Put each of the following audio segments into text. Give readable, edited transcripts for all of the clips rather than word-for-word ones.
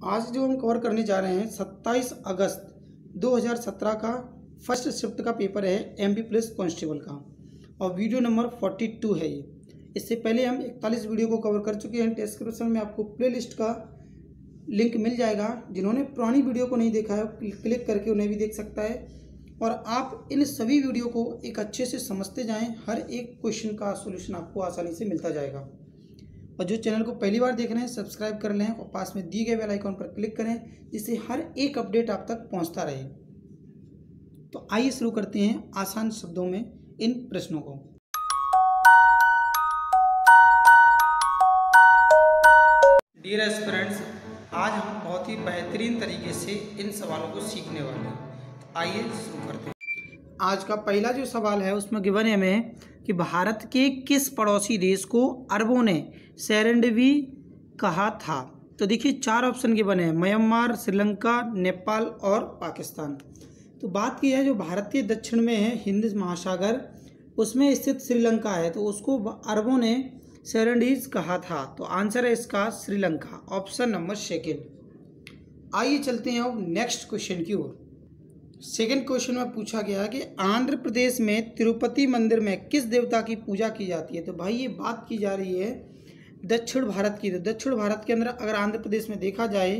आज जो हम कवर करने जा रहे हैं 27 अगस्त 2017 का फर्स्ट शिफ्ट का पेपर है एमपी पुलिस कांस्टेबल का और वीडियो नंबर 42 है ये। इससे पहले हम 41 वीडियो को कवर कर चुके हैं। डिस्क्रिप्शन में आपको प्लेलिस्ट का लिंक मिल जाएगा। जिन्होंने पुरानी वीडियो को नहीं देखा है क्लिक करके उन्हें भी देख सकता है और आप इन सभी वीडियो को एक अच्छे से समझते जाएं। हर एक क्वेश्चन का सॉल्यूशन आपको आसानी से मिलता जाएगा। और जो चैनल को पहली बार देख रहे हैं सब्सक्राइब कर लें और पास में दिए गए बेल आइकन पर क्लिक करें जिससे हर एक अपडेट आप तक पहुंचता रहे। तो आइए शुरू करते हैं आसान शब्दों में इन प्रश्नों को। डियर एस्पिरेंट्स, आज हम बहुत ही बेहतरीन तरीके से इन सवालों को सीखने वाले हैं। आइए शुरू करते हैं। आज का पहला जो सवाल है उसमें गिवन है हमें कि भारत के किस पड़ोसी देश को अरबों ने सेरेंडिवी कहा था। तो देखिए 4 ऑप्शन गिवन है, म्यांमार, श्रीलंका, नेपाल और पाकिस्तान। तो बात की है जो भारत के दक्षिण में है हिंद महासागर, उसमें स्थित श्रीलंका है, तो उसको अरबों ने सेरेंडीज कहा था। तो आंसर है इसका श्रीलंका, ऑप्शन नंबर सेकेंड। आइए चलते हैं अब नेक्स्ट क्वेश्चन की ओर। सेकेंड क्वेश्चन में पूछा गया कि आंध्र प्रदेश में तिरुपति मंदिर में किस देवता की पूजा की जाती है। तो भाई ये बात की जा रही है दक्षिण भारत की। तो दक्षिण भारत के अंदर अगर आंध्र प्रदेश में देखा जाए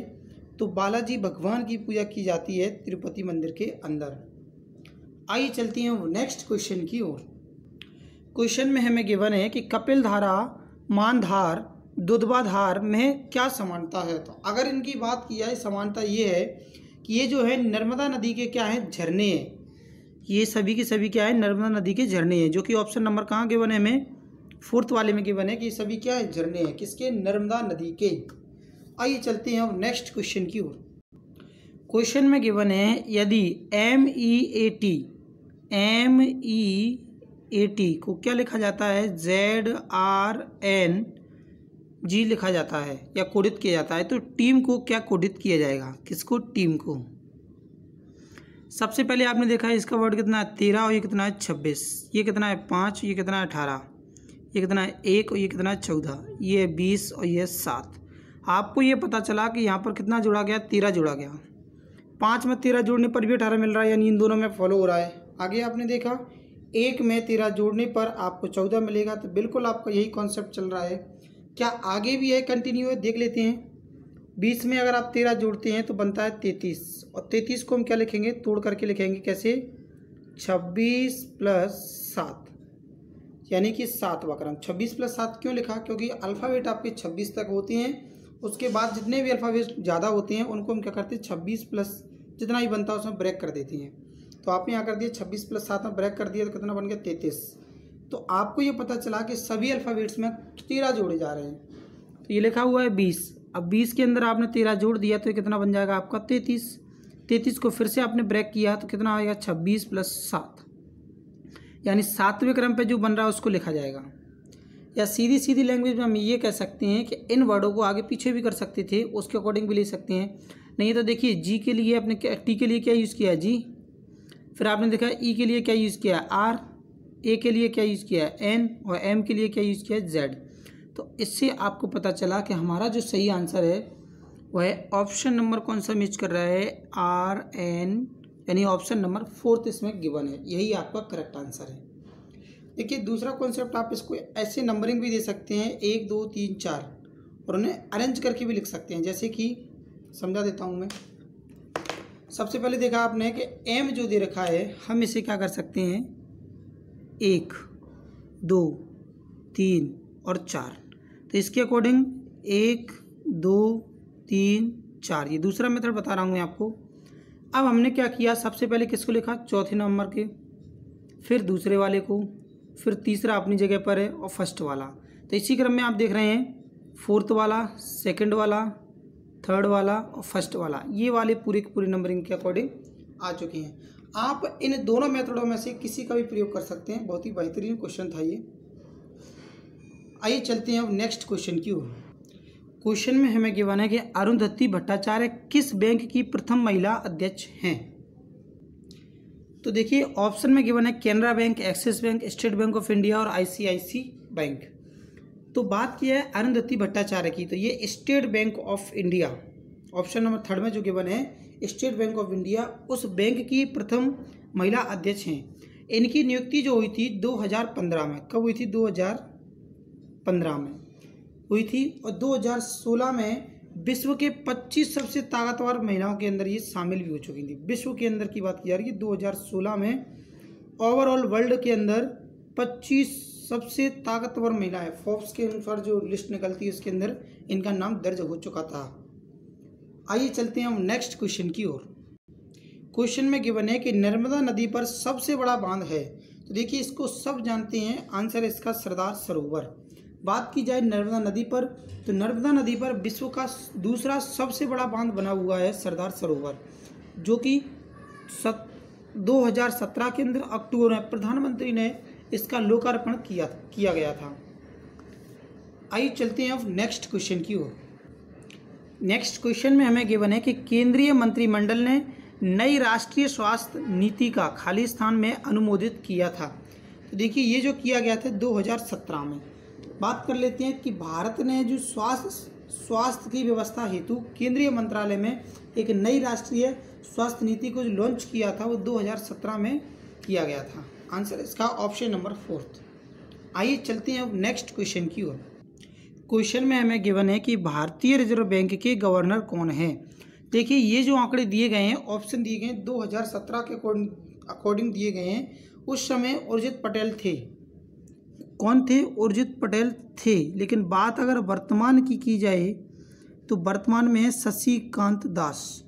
तो बालाजी भगवान की पूजा की जाती है तिरुपति मंदिर के अंदर। आइए चलते हैं नेक्स्ट क्वेश्चन की ओर। क्वेश्चन में हमें गिवन है कि कपिल धारा, मानधार, दुधवा धार में क्या समानता है। तो अगर इनकी बात की जाए समानता ये है कि ये जो है नर्मदा नदी के क्या है झरने हैं। ये सभी के सभी क्या है नर्मदा नदी के झरने हैं, जो कि ऑप्शन नंबर कहाँ गिवन है हमें 4th वाले में गिवन है कि ये सभी क्या है झरने हैं किसके, नर्मदा नदी के। आइए चलते हैं अब नेक्स्ट क्वेश्चन की ओर। क्वेश्चन में गिवन है यदि MEAT को क्या लिखा जाता है, ZRNG लिखा जाता है या कोडित किया जाता है, तो टीम को क्या कोडित किया जाएगा, किसको, टीम को। सबसे पहले आपने देखा है इसका वर्ड कितना है 13 और ये कितना है 26, ये कितना है 5, ये कितना है 18, ये कितना है 1 और ये कितना है 14, ये 20 और ये 7। आपको ये पता चला कि यहाँ पर कितना जोड़ा गया, 13 जोड़ा गया। 5 में 13 जोड़ने पर भी 18 मिल रहा है, यानी इन दोनों में फॉलो हो रहा है। आगे आपने देखा 1 में 13 जोड़ने पर आपको 14 मिलेगा, तो बिल्कुल आपका यही कॉन्सेप्ट चल रहा है। क्या आगे भी है, कंटिन्यू है, देख लेते हैं। 20 में अगर आप 13 जोड़ते हैं तो बनता है 33 और 33 को हम क्या लिखेंगे, तोड़ करके लिखेंगे कैसे, 26 + 7 यानी कि 7वां क्रम। 26 + 7 क्यों लिखा, क्योंकि अल्फ़ाबेट आपके 26 तक होते हैं। उसके बाद जितने भी अल्फ़ाबेट ज़्यादा होते हैं उनको हम क्या करते हैं 26 प्लस जितना ही बनता है उसमें ब्रेक कर देते हैं। तो आपने यहाँ कर दिया 26 + 7 में ब्रेक कर दिया तो कितना बन गया 33। तो आपको ये पता चला कि सभी अल्फ़ाबेट्स में 13 जोड़े जा रहे हैं। तो ये लिखा हुआ है 20, अब 20 के अंदर आपने 13 जोड़ दिया तो ये कितना बन जाएगा आपका 33। 33 को फिर से आपने ब्रेक किया तो कितना आएगा 26 + 7, यानी 7वें क्रम पे जो बन रहा है उसको लिखा जाएगा। या सीधी सीधी लैंग्वेज में हम ये कह सकते हैं कि इन वर्डों को आगे पीछे भी कर सकते थे, उसके अकॉर्डिंग भी ले सकते हैं। नहीं तो देखिए जी के लिए आपने टी के लिए क्या यूज़ किया है जी, फिर आपने देखा ई के लिए क्या यूज़ किया है आर, ए के लिए क्या यूज़ किया है एन और एम के लिए क्या यूज़ किया है जेड। तो इससे आपको पता चला कि हमारा जो सही आंसर है वह ऑप्शन नंबर कौन सा मैच कर रहा है, RN, यानी ऑप्शन नंबर 4th इसमें गिवन है। यही आपका करेक्ट आंसर है। देखिए दूसरा कॉन्सेप्ट, आप इसको ऐसे नंबरिंग भी दे सकते हैं 1 2 3 4 और उन्हें अरेंज करके भी लिख सकते हैं। जैसे कि समझा देता हूँ मैं। सबसे पहले देखा आपने कि M जो दे रखा है हम इसे क्या कर सकते हैं 1 2 3 और 4। तो इसके अकॉर्डिंग 1 2 3 4, ये दूसरा मेथड बता रहा हूँ मैं आपको। अब हमने क्या किया, सबसे पहले किसको लिखा, चौथे नंबर के, फिर दूसरे वाले को, फिर तीसरा अपनी जगह पर है और फर्स्ट वाला। तो इसी क्रम में आप देख रहे हैं 4th वाला, 2nd वाला, 3rd वाला और फर्स्ट वाला, ये वाले पूरी की पूरी नंबरिंग के अकॉर्डिंग आ चुके हैं। आप इन दोनों मेथडों में से किसी का भी प्रयोग कर सकते हैं। बहुत ही बेहतरीन क्वेश्चन था ये। आइए चलते हैं अब नेक्स्ट क्वेश्चन की ओर। क्वेश्चन में हमें गिवन है कि अरुंधति भट्टाचार्य किस बैंक की प्रथम महिला अध्यक्ष हैं। तो देखिए ऑप्शन में गिवन है Canara bank, axis bank, state bank of India और ICICI बैंक। तो बात की है अरुंधति भट्टाचार्य की, तो ये state bank of India option number third में जो गिवन है स्टेट बैंक ऑफ इंडिया उस बैंक की प्रथम महिला अध्यक्ष हैं। इनकी नियुक्ति जो हुई थी 2015 में, कब हुई थी? 2015 में हुई थी। और 2016 में विश्व के 25 सबसे ताकतवर महिलाओं के अंदर ये शामिल भी हो चुकी थी। विश्व के अंदर की बात की जा रही है, 2016 में ओवरऑल वर्ल्ड के अंदर 25 सबसे ताकतवर महिलाएं, फोर्ब्स के अनुसार जो लिस्ट निकलती है उसके अंदर इनका नाम दर्ज हो चुका था। आइए चलते हैं हम नेक्स्ट क्वेश्चन की ओर। क्वेश्चन में गिवन है कि नर्मदा नदी पर सबसे बड़ा बांध है। तो देखिए इसको सब जानते हैं, आंसर इसका सरदार सरोवर। बात की जाए नर्मदा नदी पर, तो नर्मदा नदी पर विश्व का दूसरा सबसे बड़ा बांध बना हुआ है सरदार सरोवर, जो कि 2017 के अंदर अक्टूबर में प्रधानमंत्री ने इसका लोकार्पण किया गया था। आइए चलते हैं अब नेक्स्ट क्वेश्चन की ओर। नेक्स्ट क्वेश्चन में हमें गिवन है कि केंद्रीय मंत्रिमंडल ने नई राष्ट्रीय स्वास्थ्य नीति का खालिस्तान में अनुमोदित किया था। तो देखिए ये जो किया गया था 2017 में। बात कर लेते हैं कि भारत ने जो स्वास्थ्य की व्यवस्था हेतु केंद्रीय मंत्रालय में एक नई राष्ट्रीय स्वास्थ्य नीति को जो लॉन्च किया था वो 2017 में किया गया था। आंसर इसका ऑप्शन नंबर 4। आइए चलते हैं अब नेक्स्ट क्वेश्चन की ओर। क्वेश्चन में हमें गिवन है कि भारतीय रिजर्व बैंक के गवर्नर कौन हैं। देखिए ये जो आंकड़े दिए गए हैं, ऑप्शन दिए गए हैं 2017 के अकॉर्डिंग दिए गए हैं। उस समय उर्जित पटेल थे। कौन थे? उर्जित पटेल थे। लेकिन बात अगर वर्तमान की जाए तो वर्तमान में है शशिकांत दास।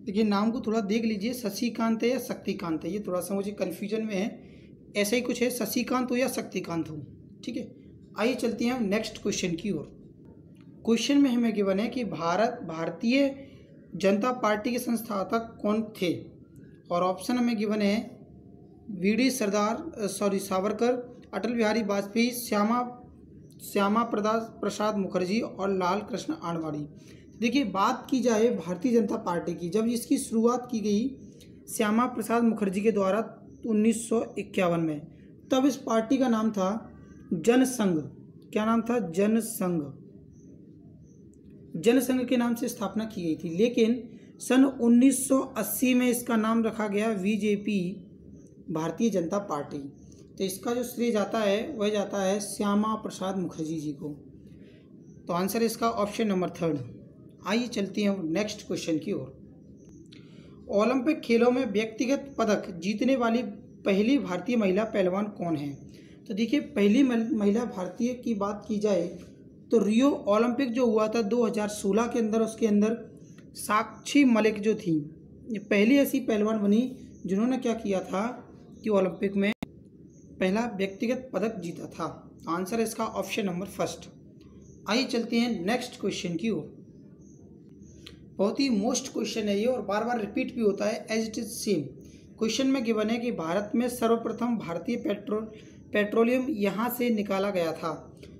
देखिए नाम को थोड़ा देख लीजिए, शशिकांत है या शक्तिकांत है, ये थोड़ा सा मुझे कन्फ्यूजन में है। ऐसा ही कुछ है, शशिकांत हो या शक्तिकांत हो। ठीक है, आइए चलते हैं नेक्स्ट क्वेश्चन की ओर। क्वेश्चन में हमें गिवन है कि भारतीय जनता पार्टी के संस्थापक कौन थे। और ऑप्शन हमें गिवन है वीडी सावरकर, अटल बिहारी वाजपेयी, श्यामा प्रसाद मुखर्जी और लाल कृष्ण आडवाणी। देखिए बात की जाए भारतीय जनता पार्टी की, जब इसकी शुरुआत की गई श्यामा प्रसाद मुखर्जी के द्वारा 1951 में, तब इस पार्टी का नाम था जनसंघ। क्या नाम था? जनसंघ। जनसंघ के नाम से स्थापना की गई थी। लेकिन सन 1980 में इसका नाम रखा गया बीजेपी, भारतीय जनता पार्टी। तो इसका जो श्रेय जाता है वह जाता है श्यामा प्रसाद मुखर्जी जी को। तो आंसर इसका ऑप्शन नंबर 3। आइए चलते हैं नेक्स्ट क्वेश्चन की ओर। ओलंपिक खेलों में व्यक्तिगत पदक जीतने वाली पहली भारतीय महिला पहलवान कौन है। तो देखिए पहली महिला भारतीय की बात की जाए तो रियो ओलंपिक जो हुआ था 2016 के अंदर, उसके अंदर साक्षी मलिक जो थी, ये पहली ऐसी पहलवान बनी जिन्होंने क्या किया था कि ओलंपिक में पहला व्यक्तिगत पदक जीता था। आंसर इसका ऑप्शन नंबर 1। आइए चलते हैं नेक्स्ट क्वेश्चन की ओर। बहुत ही मोस्ट क्वेश्चन है ये और बार बार रिपीट भी होता है as it is same. Question में गिवन है कि भारत में सर्वप्रथम भारतीय पेट्रोलियम यहाँ से निकाला गया था।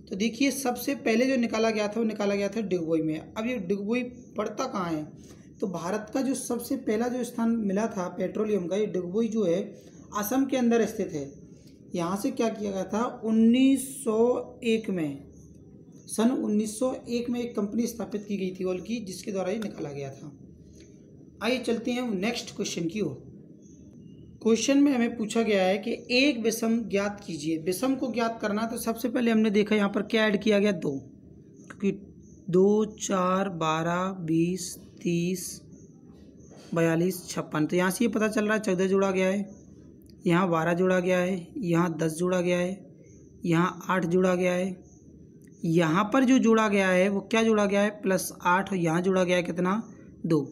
तो देखिए सबसे पहले जो निकाला गया था वो निकाला गया था डिगबोई में। अब ये डिगबोई पड़ता कहाँ है? तो भारत का जो सबसे पहला जो स्थान मिला था पेट्रोलियम का, ये डिगबोई जो है असम के अंदर स्थित है। यहाँ से क्या किया गया था 1901 में, सन 1901 में एक कंपनी स्थापित की गई थी ऑयल की, जिसके द्वारा ये निकाला गया था। आइए चलते हैं नेक्स्ट क्वेश्चन की ओर। क्वेश्चन में हमें पूछा गया है कि एक विषम ज्ञात कीजिए। विषम को ज्ञात करना है तो सबसे पहले हमने देखा यहाँ पर क्या ऐड किया गया 2, क्योंकि 2, 4, 12, 20, 30, 42, 56। तो यहाँ से ये पता चल रहा है 14 जोड़ा गया है, यहाँ 12 जोड़ा गया है, यहाँ 10 जोड़ा गया है, यहाँ 8 जोड़ा गया है, यहाँ पर जो जोड़ा गया है वो क्या जोड़ा गया है +8, और यहाँ जोड़ा गया है कितना 2।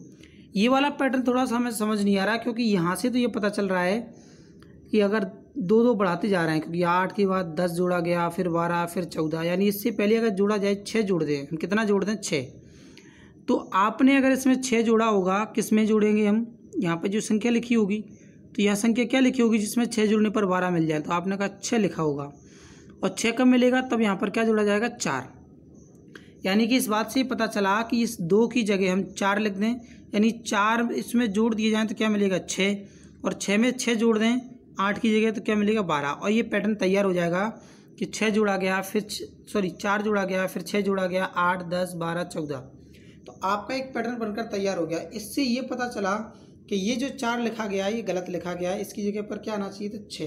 ये वाला पैटर्न थोड़ा सा हमें समझ नहीं आ रहा, क्योंकि यहाँ से तो ये पता चल रहा है कि अगर 2 बढ़ाते जा रहे हैं, क्योंकि 8 के बाद 10 जोड़ा गया, फिर 12, फिर 14, यानी इससे पहले अगर जोड़ा जाए 6 जोड़ दें। हम कितना जोड़ दें? 6। तो आपने अगर इसमें 6 जोड़ा होगा, किस में जोड़ेंगे हम? यहाँ पर जो संख्या लिखी होगी, तो यह संख्या क्या लिखी होगी जिसमें 6 जोड़ने पर 12 मिल जाए? तो आपने कहा 6 लिखा होगा, और 6 कब मिलेगा? तब यहाँ पर क्या जोड़ा जाएगा? 4। यानी कि इस बात से पता चला कि इस 2 की जगह हम 4 लिख दें, यानी 4 इसमें जोड़ दिए जाएँ तो क्या मिलेगा 6, और 6 में 6 जोड़ दें 8 की जगह तो क्या मिलेगा 12, और ये पैटर्न तैयार हो जाएगा कि 6 जोड़ा गया, फिर 4 जोड़ा गया, फिर 6 जोड़ा गया, 8, 10, 12, 14। तो आपका एक पैटर्न बनकर तैयार हो गया। इससे ये पता चला कि ये जो 4 लिखा गया है ये गलत लिखा गया है, इसकी जगह पर क्या आना चाहिए तो 6।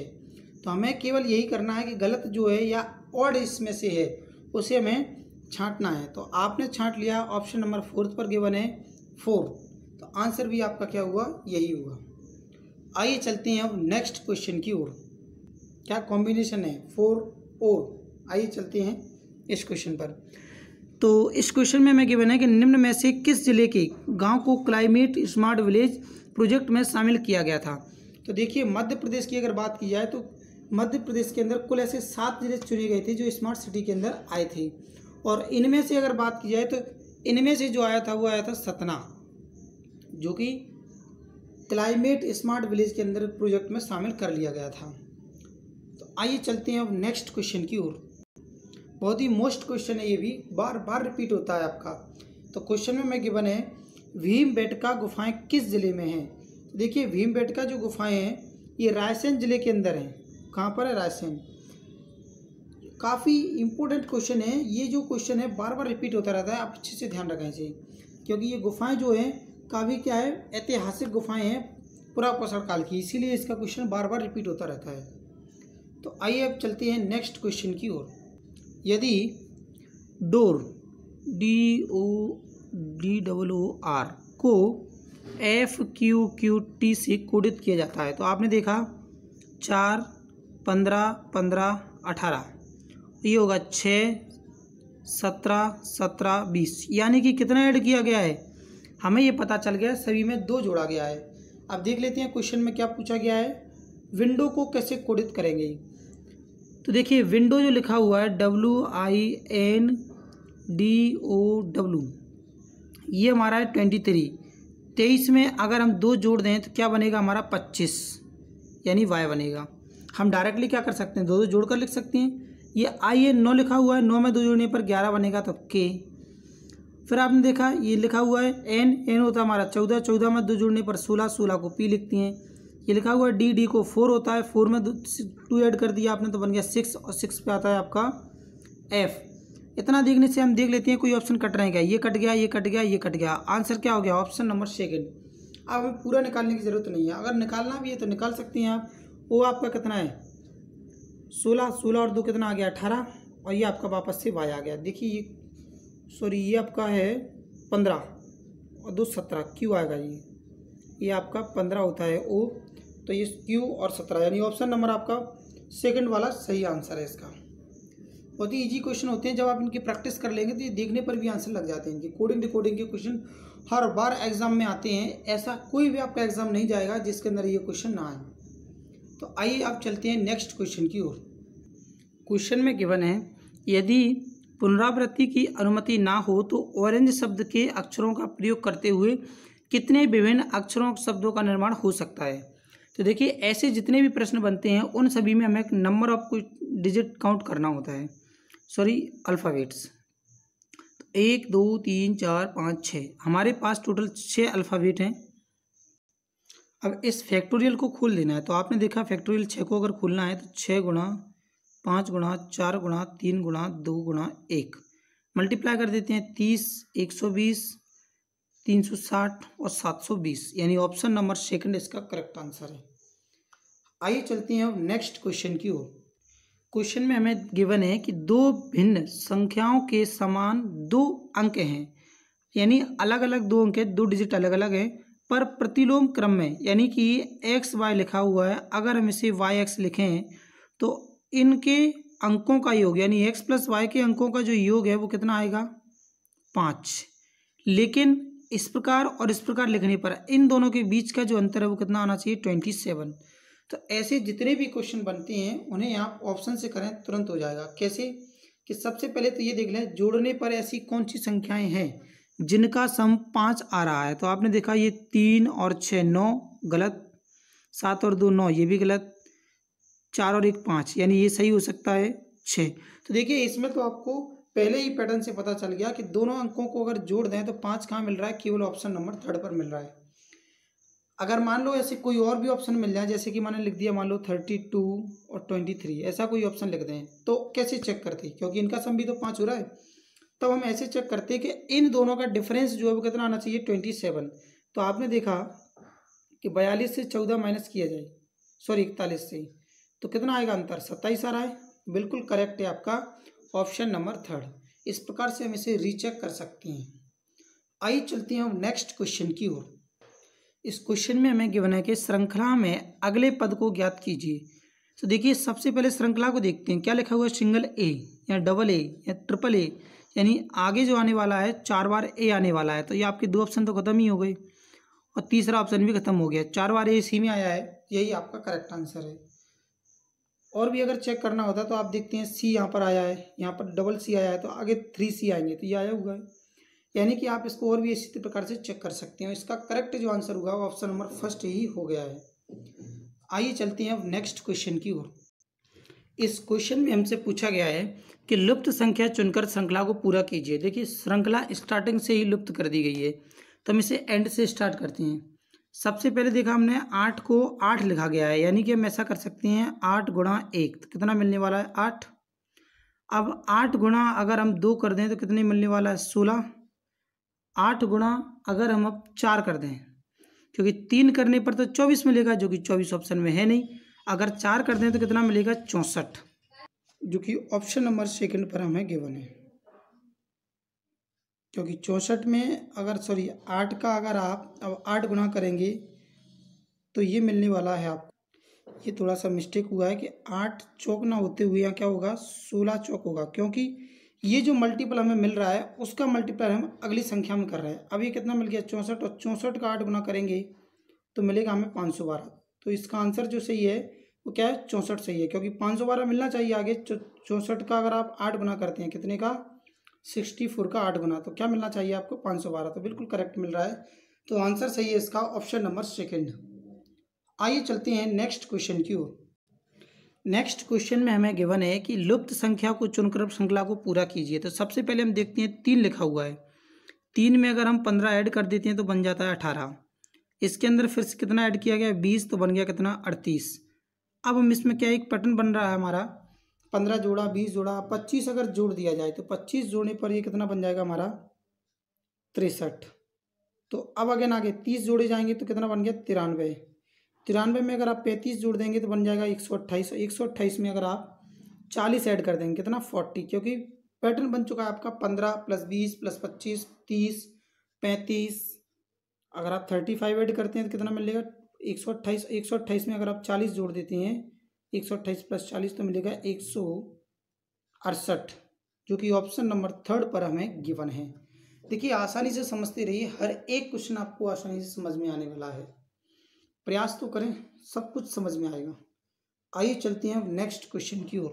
तो हमें केवल यही करना है कि गलत जो है या ऑड इसमें से है उसे हमें छांटना है। तो आपने छांट लिया, ऑप्शन नंबर 4 पर गिवन है 4, तो आंसर भी आपका क्या हुआ, यही हुआ। आइए चलते हैं अब नेक्स्ट क्वेश्चन की ओर। क्या कॉम्बिनेशन है 4 और। आइए चलते हैं इस क्वेश्चन पर। तो इस क्वेश्चन में हमें गिवन है कि निम्न में से किस जिले के गांव को क्लाइमेट स्मार्ट विलेज प्रोजेक्ट में शामिल किया गया था। तो देखिए मध्य प्रदेश की अगर बात की जाए तो मध्य प्रदेश के अंदर कुल ऐसे 7 जिले चुने गए थे जो स्मार्ट सिटी के अंदर आए थे, और इनमें से अगर बात की जाए तो इनमें से जो आया था वो आया था सतना, जो कि क्लाइमेट स्मार्ट विलेज के अंदर प्रोजेक्ट में शामिल कर लिया गया था। तो आइए चलते हैं अब नेक्स्ट क्वेश्चन की ओर। बहुत ही मोस्ट क्वेश्चन है, ये भी बार बार रिपीट होता है आपका। तो क्वेश्चन में मैं गिवन है भीमबेटका गुफाएं किस जिले में हैं। तो देखिए भीमबेटका जो गुफाएं हैं ये रायसेन जिले के अंदर हैं। कहाँ पर है, रायसेन। काफ़ी इंपॉर्टेंट क्वेश्चन है ये। जो क्वेश्चन है बार बार रिपीट होता रहता है, आप अच्छे से ध्यान रखें इसे, क्योंकि ये गुफाएं जो हैं काफ़ी क्या है, ऐतिहासिक गुफाएं हैं पुरापाषाण काल की, इसीलिए इसका क्वेश्चन बार बार रिपीट होता रहता है। तो आइए अब चलते हैं नेक्स्ट क्वेश्चन की ओर। यदि डोर DOOR को FQQT से कोडित किया जाता है, तो आपने देखा 4, 15, 15, 18, ये होगा 6, 17, 17, 20, यानी कि कितना ऐड किया गया है, हमें ये पता चल गया सभी में 2 जोड़ा गया है। अब देख लेते हैं क्वेश्चन में क्या पूछा गया है, विंडो को कैसे कोडित करेंगे। तो देखिए विंडो जो लिखा हुआ है WINDOW, ये हमारा है 23 में अगर हम 2 जोड़ दें तो क्या बनेगा हमारा 25, यानी Y बनेगा। हम डायरेक्टली क्या कर सकते हैं, 2 जोड़ कर लिख सकते हैं। ये I है 9 लिखा हुआ है, 9 में 2 जोड़ने पर 11 बनेगा तो K। फिर आपने देखा ये लिखा हुआ है N होता है हमारा 14, 14 में 2 जोड़ने पर 16, 16 को P लिखते हैं। ये लिखा हुआ है D को 4 होता है, 4 में 2 ऐड कर दिया आपने तो बन गया 6, और 6 पे आता है आपका F। इतना देखने से हम देख लेते हैं कोई ऑप्शन कट रहे हैं क्या, ये कट गया, ये कट गया, ये कट गया। आंसर क्या हो गया, ऑप्शन नंबर 2। अब हमें पूरा निकालने की ज़रूरत नहीं है, अगर निकालना भी है तो निकाल सकते हैं आप। वो आपका कितना है 16, 16 और 2 कितना आ गया 18, और ये आपका वापस से Y आ गया। देखिए ये सॉरी ये आपका है 15 और 2 17, Q आएगा। ये आपका 15 होता है O, तो ये Q और 17, यानी ऑप्शन नंबर आपका 2 वाला सही आंसर है इसका। बहुत ही इजी क्वेश्चन होते हैं, जब आप इनकी प्रैक्टिस कर लेंगे तो ये देखने पर भी आंसर लग जाते हैं। इनके कोडिंग डिकोडिंग के क्वेश्चन हर बार एग्जाम में आते हैं, ऐसा कोई भी आपका एग्जाम नहीं जाएगा जिसके अंदर ये क्वेश्चन ना आए। तो आइए आप चलते हैं नेक्स्ट क्वेश्चन की ओर। क्वेश्चन में गिवन है यदि पुनरावृत्ति की अनुमति ना हो तो ऑरेंज शब्द के अक्षरों का प्रयोग करते हुए कितने विभिन्न अक्षरों शब्दों का निर्माण हो सकता है। तो देखिए ऐसे जितने भी प्रश्न बनते हैं उन सभी में हमें एक नंबर ऑफ कुछ डिजिट काउंट करना होता है, सॉरी अल्फ़ाबेट्स। तो 1 2 3 4 5 6, हमारे पास टोटल 6 अल्फ़ाबेट हैं। अब इस फैक्टोरियल को खोल देना है, तो आपने देखा फैक्टोरियल 6 को अगर खोलना है तो 6 गुणा 5 गुणा 4 गुणा 3 गुणा 2 गुणा 1, मल्टीप्लाई कर देते हैं 30, 120, 360 और 720, यानी ऑप्शन नंबर 2 इसका करेक्ट आंसर है। आइए चलते हैं अब नेक्स्ट क्वेश्चन की ओर। क्वेश्चन में हमें गिवन है कि 2 भिन्न संख्याओं के समान 2 अंक हैं, यानी अलग अलग 2 अंक हैं, 2 डिजिट अलग अलग हैं पर प्रतिलोम क्रम में, यानी कि एक्स वाई लिखा हुआ है, अगर हम इसे वाई एक्स लिखें तो इनके अंकों का योग यानी एक्स प्लस वाई के अंकों का जो योग है वो कितना आएगा 5। लेकिन इस प्रकार और इस प्रकार लिखने पर इन दोनों के बीच का जो अंतर है वो कितना आना चाहिए 27। तो ऐसे जितने भी क्वेश्चन बनते हैं उन्हें आप ऑप्शन से करें तुरंत हो जाएगा। कैसे कि सबसे पहले तो ये देख लें जोड़ने पर ऐसी कौन सी संख्याएं हैं जिनका सम 5 आ रहा है। तो आपने देखा ये 3 और 6 9 गलत, 7 और 2 9 ये भी गलत, 4 और 1 5, यानी ये सही हो सकता है 6। तो देखिए इसमें तो आपको पहले ही पैटर्न से पता चल गया कि दोनों अंकों को अगर जोड़ दें तो 5 कहाँ मिल रहा है, केवल ऑप्शन नंबर 3 पर मिल रहा है। अगर मान लो ऐसे कोई और भी ऑप्शन मिल जाए, जैसे कि मैंने लिख दिया मान लो 32 और 23, ऐसा कोई ऑप्शन लिख दें, तो कैसे चेक करते, क्योंकि इनका सम भी तो 5 हो रहा है, तब हम ऐसे चेक करते हैं कि इन दोनों का डिफरेंस जो है वो कितना आना चाहिए, 27। तो आपने देखा कि 42 से 14 माइनस किया जाए, सॉरी 41 से, तो कितना आएगा अंतर, 27 आ रहा है। बिल्कुल करेक्ट है आपका ऑप्शन नंबर 3। इस प्रकार से हम इसे रीचेक कर सकते हैं। आइए चलते हैं हम नेक्स्ट क्वेश्चन की ओर। इस क्वेश्चन में हमें गिवन है कि श्रृंखला में अगले पद को ज्ञात कीजिए। तो देखिए सबसे पहले श्रृंखला को देखते हैं, क्या लिखा हुआ है, सिंगल ए या डबल ए या ट्रिपल ए, यानी आगे जो आने वाला है 4 बार ए आने वाला है, तो ये आपके 2 ऑप्शन तो खत्म ही हो गए और तीसरा ऑप्शन भी खत्म हो गया, 4 बार ए इसी में आया है, यही आपका करेक्ट आंसर है। और भी अगर चेक करना होता तो आप देखते हैं सी यहाँ पर आया है, यहाँ पर डबल सी आया है, तो आगे 3C आएंगे, तो ये आया हुआ है, यानी कि आप इसको और भी इसी प्रकार से चेक कर सकते हैं। इसका करेक्ट जो आंसर होगा वो ऑप्शन नंबर फर्स्ट ही हो गया है। आइए चलते हैं अब नेक्स्ट क्वेश्चन की ओर। इस क्वेश्चन में हमसे पूछा गया है कि लुप्त संख्या चुनकर श्रृंखला को पूरा कीजिए। देखिए श्रृंखला स्टार्टिंग से ही लुप्त कर दी गई है, तो हम इसे एंड से स्टार्ट करते हैं। सबसे पहले देखा हमने 8 को 8 लिखा गया है, यानी कि हम ऐसा कर सकते हैं 8 गुणा 1, तो कितना मिलने वाला है 8। अब 8 गुणा अगर हम 2 कर दें तो कितने मिलने वाला है 16। 8 गुणा अगर हम अब 4 कर दें, क्योंकि 3 करने पर तो 24 मिलेगा, जो कि 24 ऑप्शन में है नहीं। अगर 4 कर दें तो कितना मिलेगा 64, जो कि ऑप्शन नंबर सेकंड पर हमें गिवन है। क्योंकि 64 में अगर 8 का अगर आप अब 8 गुणा करेंगे तो ये मिलने वाला है आपको, ये थोड़ा सा मिस्टेक हुआ है कि 8 चौक ना होते हुए यहाँ क्या होगा 16 चौक होगा, क्योंकि ये जो मल्टीपल हमें मिल रहा है उसका मल्टीपल हम अगली संख्या में कर रहे हैं। अब ये कितना मिल गया 64, और 64 का 8 गुना करेंगे तो मिलेगा हमें 512। तो इसका आंसर जो सही है वो क्या है 64 सही है, क्योंकि 512 मिलना चाहिए आगे। 64 का अगर आप 8 गुना करते हैं कितने का 64 का 8 गुना, तो क्या मिलना चाहिए आपको 512, तो बिल्कुल करेक्ट मिल रहा है। तो आंसर सही है इसका ऑप्शन नंबर सेकंड। आइए चलते हैं नेक्स्ट क्वेश्चन की ओर। नेक्स्ट क्वेश्चन में हमें गिवन है कि लुप्त संख्या को चुनकर श्रृंखला को पूरा कीजिए। तो सबसे पहले हम देखते हैं 3 लिखा हुआ है, 3 में अगर हम 15 ऐड कर देते हैं तो बन जाता है 18। इसके अंदर फिर से कितना ऐड किया गया 20, तो बन गया कितना 38। अब हम इसमें क्या एक पैटर्न बन रहा है हमारा, 15 जोड़ा 20 जोड़ा 25 अगर जोड़ दिया जाए तो 25 जोड़ने पर ये कितना बन जाएगा हमारा 63। तो अब अगेन आगे 30 जोड़े जाएंगे तो कितना बन गया 93। 93 में अगर आप 35 जोड़ देंगे तो बन जाएगा 128। 128 में अगर आप 40 ऐड कर देंगे कितना 40, क्योंकि पैटर्न बन चुका है आपका 15 + 20 + 25 30 35। अगर आप 35 ऐड करते हैं तो कितना मिलेगा 128। 128 में अगर आप 40 जोड़ देते हैं 128 + 40 तो मिलेगा 168, जो कि ऑप्शन नंबर 3 पर हमें गिवन है। देखिए आसानी से समझते रहिए, हर एक क्वेश्चन आपको आसानी से समझ में आने वाला है, प्रयास तो करें सब कुछ समझ में आएगा। आइए चलते हैं नेक्स्ट क्वेश्चन की ओर।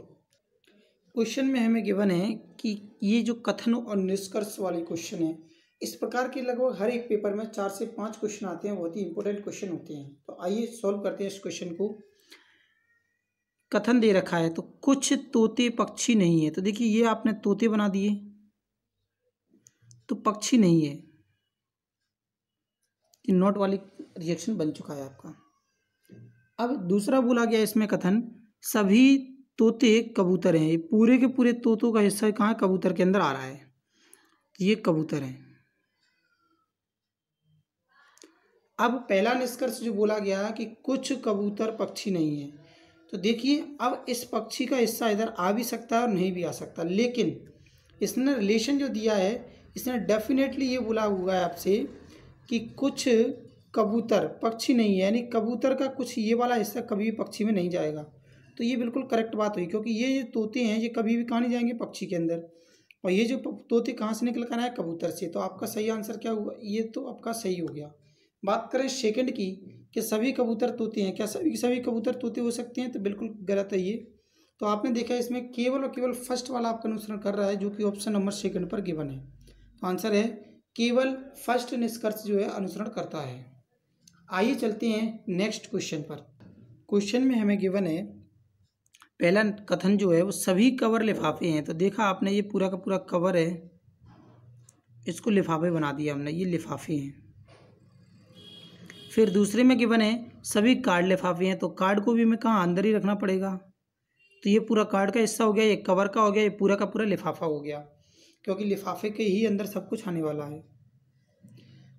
क्वेश्चन में हमें गिवन है कि ये जो कथन और निष्कर्ष वाले क्वेश्चन है, इस प्रकार के लगभग हर एक पेपर में 4 से 5 क्वेश्चन आते हैं, बहुत ही इंपॉर्टेंट क्वेश्चन होते हैं। तो आइए सॉल्व करते हैं इस क्वेश्चन को। कथन दे रखा है तो कुछ तोते पक्षी नहीं है, तो देखिए ये आपने तोते बना दिए तो पक्षी नहीं है, नोट वाली रिएक्शन बन चुका है आपका। अब दूसरा बोला गया इसमें कथन सभी तोते कबूतर हैं, ये पूरे के पूरे तोतों का हिस्सा कहाँ कबूतर के अंदर आ रहा है, ये कबूतर है। अब पहला निष्कर्ष जो बोला गया कि कुछ कबूतर पक्षी नहीं है, तो देखिए अब इस पक्षी का हिस्सा इधर आ भी सकता है और नहीं भी आ सकता, लेकिन इसने रिलेशन जो दिया है इसने डेफिनेटली ये बोला हुआ है आपसे कि कुछ कबूतर पक्षी नहीं है, यानी कबूतर का कुछ ये वाला हिस्सा कभी भी पक्षी में नहीं जाएगा। तो ये बिल्कुल करेक्ट बात हुई, क्योंकि ये जो तोते हैं ये कभी भी कहाँ नहीं जाएंगे पक्षी के अंदर, और ये जो तोते कहाँ से निकल कर आए कबूतर से। तो आपका सही आंसर क्या हुआ, ये तो आपका सही हो गया। बात करें सेकंड की कि सभी कबूतर तोते हैं, क्या सभी कबूतर तोते हो सकते हैं, तो बिल्कुल गलत है ये। तो आपने देखा इसमें केवल और केवल फर्स्ट वाला आपका अनुसरण कर रहा है, जो कि ऑप्शन नंबर सेकंड पर गिवन है। तो आंसर है केवल फर्स्ट निष्कर्ष जो है अनुसरण करता है। आइए चलते हैं नेक्स्ट क्वेश्चन पर। क्वेश्चन में हमें गिवन है पहला कथन जो है वो सभी कवर लिफाफे हैं, तो देखा आपने ये पूरा का पूरा कवर है, इसको लिफाफे बना दिया हमने, ये लिफाफे हैं। फिर दूसरे में गिवन है सभी कार्ड लिफाफे हैं, तो कार्ड को भी हमें कहाँ अंदर ही रखना पड़ेगा। तो ये पूरा कार्ड का हिस्सा हो गया, ये कवर का हो गया, ये पूरा का पूरा लिफाफा हो गया, क्योंकि लिफाफे के ही अंदर सब कुछ आने वाला है।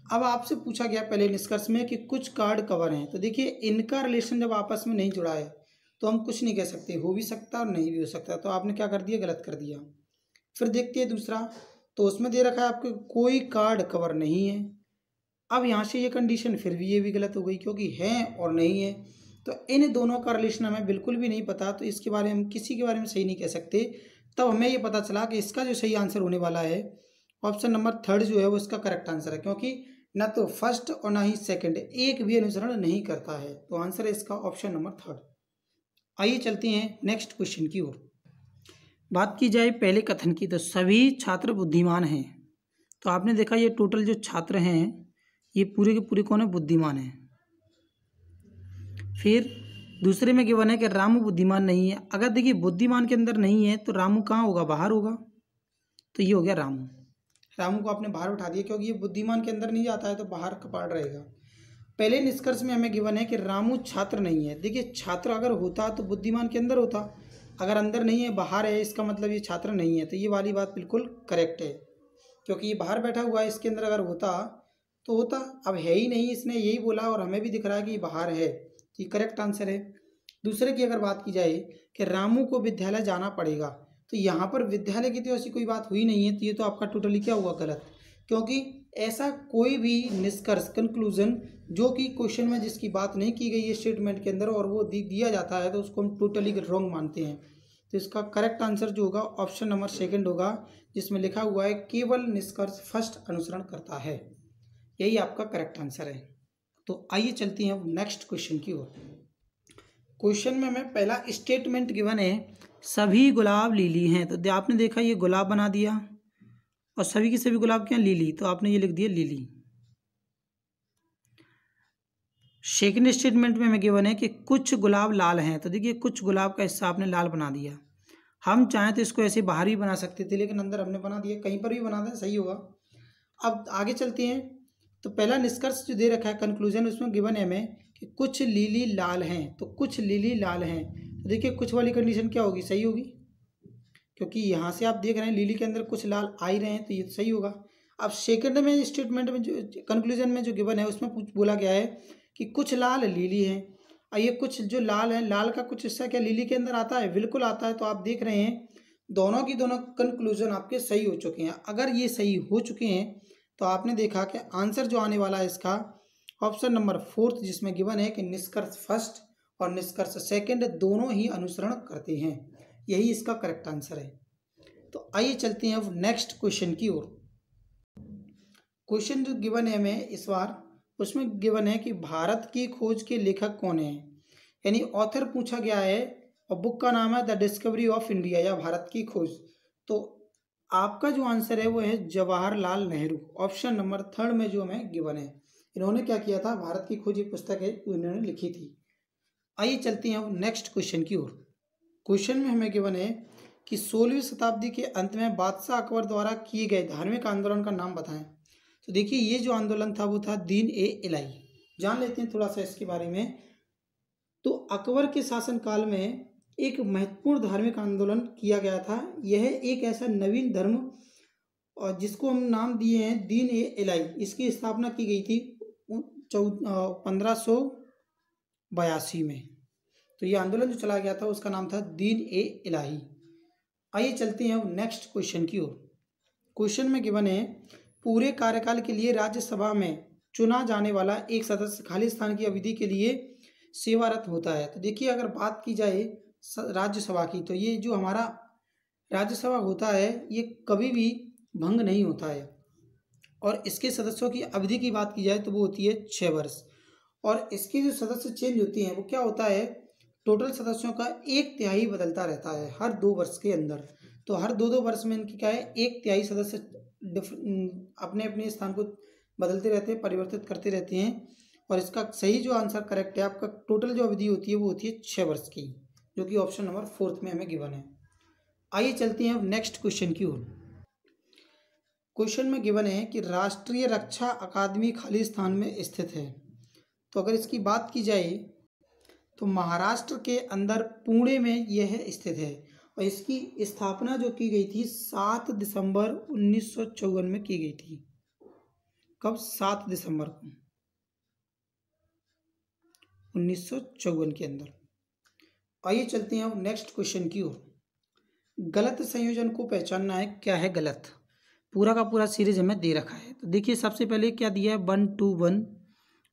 अब आपसे पूछा गया पहले निष्कर्ष में कि कुछ कार्ड कवर हैं, तो देखिए इनका रिलेशन जब आपस में नहीं जुड़ा है तो हम कुछ नहीं कह सकते, हो भी सकता और नहीं भी हो सकता। तो आपने क्या कर दिया, गलत कर दिया। फिर देखते हैं दूसरा, तो उसमें दे रखा है आपके कोई कार्ड कवर नहीं है। अब यहाँ से ये कंडीशन फिर भी ये भी गलत हो गई, क्योंकि है और नहीं है, तो इन दोनों का रिलेशन हमें बिल्कुल भी नहीं पता, तो इसके बारे में हम किसी के बारे में सही नहीं कह सकते। तब हमें ये पता चला कि इसका जो सही आंसर होने वाला है ऑप्शन नंबर 3 जो है वो इसका करेक्ट आंसर है, क्योंकि ना तो फर्स्ट और ना ही सेकंड एक भी अनुसरण नहीं करता है। तो आंसर है इसका ऑप्शन नंबर 3। आइए चलते हैं नेक्स्ट क्वेश्चन की ओर। बात की जाए पहले कथन की, तो सभी छात्र बुद्धिमान हैं। तो आपने देखा ये टोटल जो छात्र हैं ये पूरे के पूरे कौन है, बुद्धिमान है। फिर दूसरे में गिवन है कि रामू बुद्धिमान नहीं है। अगर देखिए बुद्धिमान के अंदर नहीं है तो रामू कहाँ होगा, बाहर होगा, तो ये हो गया रामू। रामू को आपने बाहर उठा दिया, क्योंकि ये बुद्धिमान के अंदर नहीं जाता है तो बाहर कपाड़ रहेगा। पहले निष्कर्ष में हमें गिवन है कि रामू छात्र नहीं है। देखिए छात्र अगर होता तो बुद्धिमान के अंदर होता, अगर अंदर नहीं है बाहर है, इसका मतलब ये छात्र नहीं है। तो ये वाली बात बिल्कुल करेक्ट है, क्योंकि ये बाहर बैठा हुआ है, इसके अंदर अगर होता तो होता, अब है ही नहीं, इसने यही बोला और हमें भी दिख रहा है कि ये बाहर है, तो ये करेक्ट आंसर है। दूसरे की अगर बात की जाए कि रामू को विद्यालय जाना पड़ेगा, तो यहाँ पर विद्यालय की तो ऐसी कोई बात हुई नहीं है, तो ये तो आपका टोटली क्या हुआ, गलत। क्योंकि ऐसा कोई भी निष्कर्ष कंक्लूजन जो कि क्वेश्चन में जिसकी बात नहीं की गई है स्टेटमेंट के अंदर और वो दिया जाता है, तो उसको हम टोटली रॉन्ग मानते हैं। तो इसका करेक्ट आंसर जो होगा ऑप्शन नंबर 2 होगा, जिसमें लिखा हुआ है केवल निष्कर्ष फर्स्ट अनुसरण करता है। यही आपका करेक्ट आंसर है। तो आइए चलते हैं नेक्स्ट क्वेश्चन की ओर। क्वेश्चन में हमें पहला स्टेटमेंट गिवन है सभी गुलाब लीली हैं। तो आपने देखा ये गुलाब बना दिया और सभी के सभी गुलाब क्या लीली, तो आपने ये लिख दिया लीली। सेकंड स्टेटमेंट में हमें गिवन है कि कुछ गुलाब लाल हैं। तो देखिए कुछ गुलाब का हिस्सा आपने लाल बना दिया। हम चाहें तो इसको ऐसे बाहर भी बना सकते थे, लेकिन अंदर हमने बना दिया, कहीं पर भी बना दें सही होगा। अब आगे चलते हैं। तो पहला निष्कर्ष जो दे रखा है कंक्लूजन, उसमें गिवन है हमें कि कुछ लीली लाल हैं। तो कुछ लीली लाल हैं, तो देखिए कुछ वाली कंडीशन क्या होगी, सही होगी, क्योंकि यहाँ से आप देख रहे हैं लीली के अंदर कुछ लाल आ ही रहे हैं, तो ये सही होगा। अब सेकंड में स्टेटमेंट में जो कंक्लूजन में जो गिवन है उसमें बोला गया है कि कुछ लाल लीली हैं, और ये कुछ जो लाल है, लाल का कुछ हिस्सा क्या लीली के अंदर आता है, बिल्कुल आता है। तो आप देख रहे हैं दोनों की दोनों कंक्लूजन आपके सही हो चुके हैं। अगर ये सही हो चुके हैं तो आपने देखा कि आंसर जो आने वाला है इसका ऑप्शन नंबर 4, जिसमें गिवन है कि निष्कर्ष फर्स्ट और निष्कर्ष सेकंड दोनों ही अनुसरण करते हैं। यही इसका करेक्ट आंसर है। तो आइए चलते हैं अब नेक्स्ट क्वेश्चन की ओर। क्वेश्चन जो गिवन है हमें इस बार, उसमें गिवन है कि भारत की खोज के लेखक कौन है, यानी ऑथर पूछा गया है और बुक का नाम है द डिस्कवरी ऑफ इंडिया या भारत की खोज। तो आपका जो आंसर है वो है जवाहरलाल नेहरू। ऑप्शन नंबर 3 में जो हमें गिवन है, इन्होंने क्या किया था, भारत की खोज एक पुस्तक है इन्होंने लिखी थी। आइए चलते हैं अब नेक्स्ट क्वेश्चन की ओर। क्वेश्चन में हमें गिवन है कि 16वीं शताब्दी के अंत में बादशाह अकबर द्वारा किए गए धार्मिक आंदोलन का नाम बताएं। तो देखिए ये जो आंदोलन था वो था दीन ए इलाही। जान लेते हैं थोड़ा सा इसके बारे में। तो अकबर के शासनकाल में एक महत्वपूर्ण धार्मिक आंदोलन किया गया था। यह एक ऐसा नवीन धर्म और जिसको हम नाम दिए हैं दीन ए इलाही। इसकी स्थापना की गई थी 1582 में। तो ये आंदोलन जो चला गया था उसका नाम था दीन ए इलाही। आइए चलते हैं अब नेक्स्ट क्वेश्चन की ओर। क्वेश्चन में गिवन है पूरे कार्यकाल के लिए राज्यसभा में चुना जाने वाला एक सदस्य खाली स्थान की अवधि के लिए सेवारत होता है। तो देखिए अगर बात की जाए राज्यसभा की, तो ये जो हमारा राज्यसभा होता है ये कभी भी भंग नहीं होता है, और इसके सदस्यों की अवधि की बात की जाए तो वो होती है 6 वर्ष। और इसके जो सदस्य चेंज होती हैं वो क्या होता है, टोटल सदस्यों का 1/3 बदलता रहता है हर 2 वर्ष के अंदर। तो हर 2-2 वर्ष में इनकी क्या है 1/3 सदस्य अपने अपने स्थान को बदलते रहते हैं, परिवर्तित करते रहते हैं। और इसका सही जो आंसर करेक्ट है आपका, टोटल जो अवधि होती है वो होती है 6 वर्ष की, जो कि ऑप्शन नंबर 4 में हमें गिवन है। आइए चलते हैं अब नेक्स्ट क्वेश्चन की ओर। क्वेश्चन में गिवन है कि राष्ट्रीय रक्षा अकादमी खाली स्थान में स्थित है। तो अगर इसकी बात की जाए तो महाराष्ट्र के अंदर पुणे में यह स्थित है और इसकी स्थापना जो की गई थी 7 दिसंबर 1954 में की गई थी। कब? 7 दिसंबर को 1954 के अंदर। आइए चलते हैं अब नेक्स्ट क्वेश्चन की ओर। गलत संयोजन को पहचानना है। क्या है गलत? पूरा का पूरा सीरीज हमें दे रखा है। तो देखिए सबसे पहले क्या दिया है 1 2 1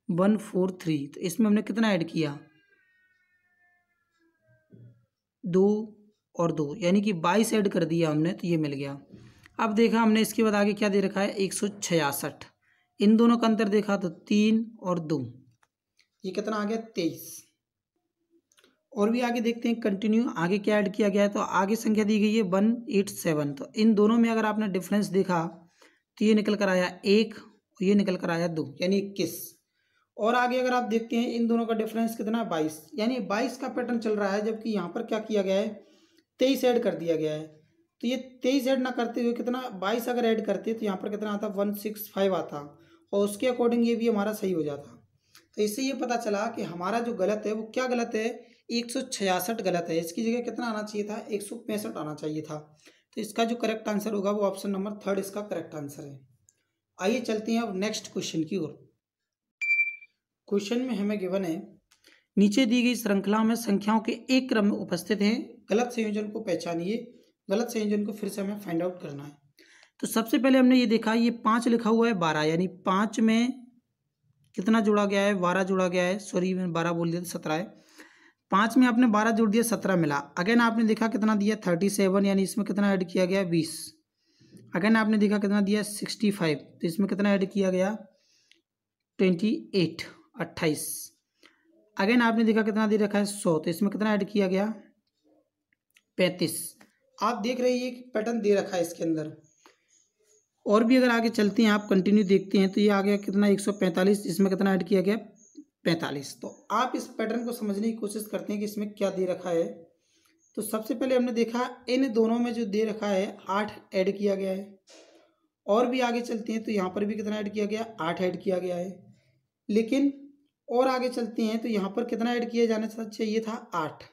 1 4 3। तो इसमें हमने कितना ऐड किया? 2 और 2 यानी कि 22 ऐड कर दिया हमने, तो ये मिल गया। अब देखा हमने इसके बाद आगे क्या दे रखा है 166। इन दोनों का अंतर देखा तो 3 और 2, ये कितना आ गया 23। और भी आगे देखते हैं कंटिन्यू आगे क्या ऐड किया गया है। तो आगे संख्या दी गई है 187। तो इन दोनों में अगर आपने डिफरेंस देखा तो ये निकल कर आया 1 और ये निकल कर आया 2 यानी 21। और आगे अगर आप देखते हैं इन दोनों का डिफरेंस कितना है 22, यानी 22 का पैटर्न चल रहा है। जबकि यहाँ पर क्या किया गया है 23 ऐड कर दिया गया है। तो ये 23 ऐड ना करते हुए कितना 22 अगर ऐड करते तो यहाँ पर कितना आता 165 आता और उसके अकॉर्डिंग ये भी हमारा सही हो जाता। तो इससे ये पता चला कि हमारा जो गलत है वो क्या गलत है 166 गलत है। इसकी जगह कितना आना चाहिए था 165 आना चाहिए था। तो इसका जो करेक्ट आंसर होगा वो ऑप्शन नंबर 3 इसका करेक्ट आंसर है। आइए चलते हैं अब नेक्स्ट क्वेश्चन की ओर। क्वेश्चन में हमें गिवन है नीचे दी गई श्रृंखला में संख्याओं के एक क्रम में उपस्थित हैं, गलत संयोजन को पहचानिए। गलत संयोजन को फिर से हमें फाइंड आउट करना है। तो सबसे पहले हमने ये देखा ये 5 लिखा हुआ है 12, यानी 5 में कितना जोड़ा गया है 12 जोड़ा गया है। सॉरी मैंने 12 बोल दिया तो 17 है। 5 में आपने 12 जोड़ दिया 17 मिला। अगेन आपने देखा कितना दिया 37, यानी इसमें कितना ऐड किया गया 20। अगेन आपने देखा कितना दिया 65, तो इसमें कितना ऐड किया गया 28। अगेन आपने देखा कितना दे रखा है 100, तो इसमें कितना ऐड किया गया 35। आप देख रहे हैं ये पैटर्न दे रखा है इसके अंदर। और भी अगर आगे चलते हैं आप कंटिन्यू देखते हैं तो ये आ गया कितना 145, इसमें कितना ऐड किया गया 45। तो आप इस पैटर्न को समझने की कोशिश करते हैं कि इसमें क्या दे रखा है। तो सबसे पहले हमने देखा इन दोनों में जो दे रखा है 8 ऐड किया गया है। और भी आगे चलते हैं तो यहाँ पर भी कितना ऐड किया गया 8 ऐड किया गया है। लेकिन और आगे चलते हैं तो यहाँ पर कितना ऐड किया जाना चाहिए था 8,